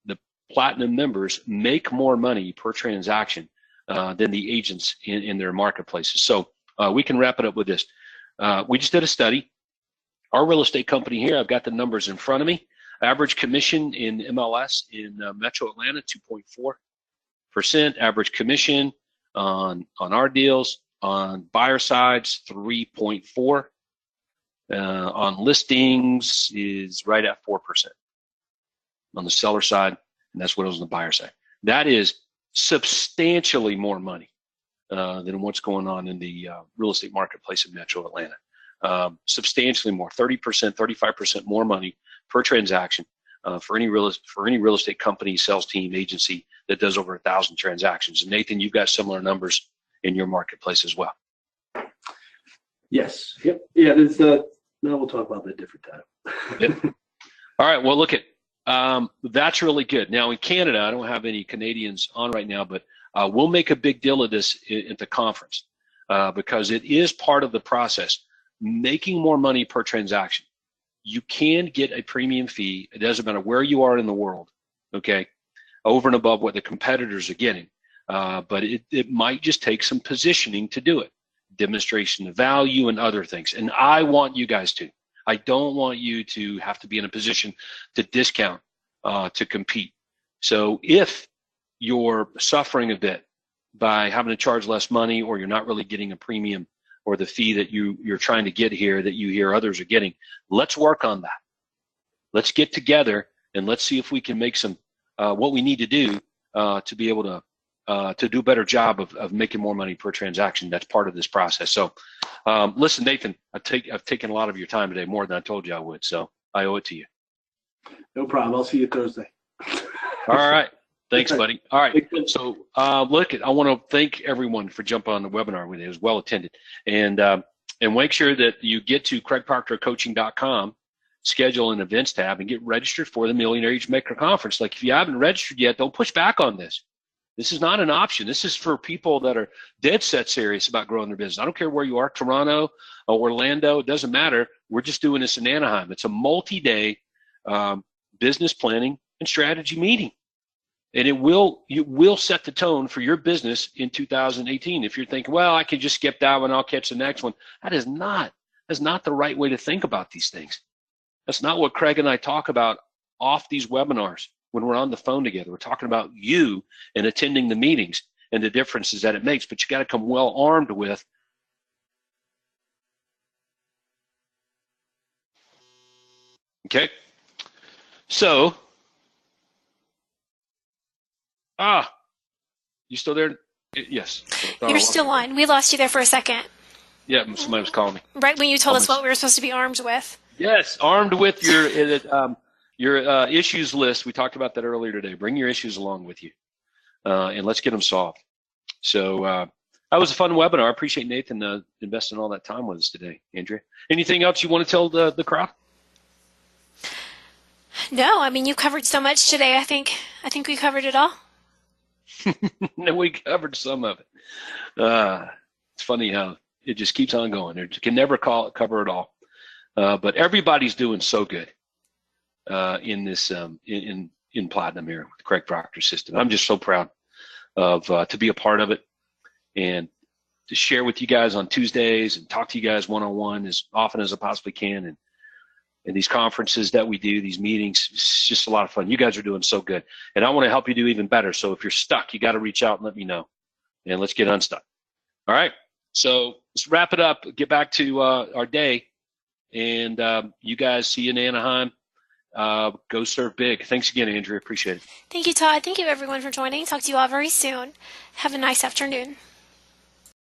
the platinum members make more money per transaction than the agents in their marketplaces. So we can wrap it up with this. We just did a study. Our real estate company here, I've got the numbers in front of me. Average commission in MLS in Metro Atlanta, 2.4%. Average commission on our deals on buyer sides, 3.4%. On listings is right at 4% on the seller side, and that's what it was on the buyer side. That is substantially more money than what's going on in the real estate marketplace in Metro Atlanta. Substantially more, 30%, 35% more money per transaction for any real estate company, sales team, agency that does over 1,000 transactions. And Nathan, you've got similar numbers in your marketplace as well. Yes. Yep. Yeah. There's no, we'll talk about that different time. Yep. All right. Well, look at that's really good. Now in Canada, I don't have any Canadians on right now, but we'll make a big deal of this at the conference because it is part of the process. Making more money per transaction. You can get a premium fee. It doesn't matter where you are in the world, okay, over and above what the competitors are getting. But it might just take some positioning to do it, demonstration of value and other things. And I want you guys to. I don't want you to have to be in a position to discount to compete. So if you're suffering a bit by having to charge less money or you're not really getting a premium or the fee that you're trying to get here that you hear others are getting, let's work on that. Let's get together and let's see if we can make some what we need to do to be able to do a better job of making more money per transaction. That's part of this process. So listen, Nathan, I've taken a lot of your time today, more than I told you I would, so I owe it to you. No problem. I'll see you Thursday. All right. Thanks, buddy. All right. So, look, I want to thank everyone for jumping on the webinar with me. It was well attended. And make sure that you get to craigparkercoaching.com schedule an events tab and get registered for the Millionaire Age Maker Conference. Like if you haven't registered yet, don't push back on this. This is not an option. This is for people that are dead set serious about growing their business. I don't care where you are, Toronto or Orlando, it doesn't matter. We're just doing this in Anaheim. It's a multi-day business planning and strategy meeting. And you will set the tone for your business in 2018. If you're thinking, well, I can just skip that one, I'll catch the next one. That's not the right way to think about these things. That's not what Craig and I talk about off these webinars when we're on the phone together. We're talking about you and attending the meetings and the differences that it makes, but you got to come well armed with okay. So, you still there? Yes. You're still on. We lost you there for a second. Yeah, somebody was calling me. Right when you told us what we were supposed to be armed with. Yes, armed with your issues list. We talked about that earlier today. Bring your issues along with you, and let's get them solved. So that was a fun webinar. I appreciate Nathan investing all that time with us today. Andrea, anything else you want to tell the crowd? No, I mean, you covered so much today. I think we covered it all. No, we covered some of it. It's funny how it just keeps on going. You can never cover it all. But everybody's doing so good in this in Platinum here with Craig Proctor's system. I'm just so proud of to be a part of it and to share with you guys on Tuesdays and talk to you guys one-on-one as often as I possibly can. And these conferences that we do, these meetings, it's just a lot of fun. You guys are doing so good. And I want to help you do even better. So if you're stuck, you got to reach out and let me know. And let's get unstuck. All right. So let's wrap it up, get back to our day. And you guys see you in Anaheim. Go serve big. Thanks again, Andrea. Appreciate it. Thank you, Todd. Thank you, everyone, for joining. Talk to you all very soon. Have a nice afternoon.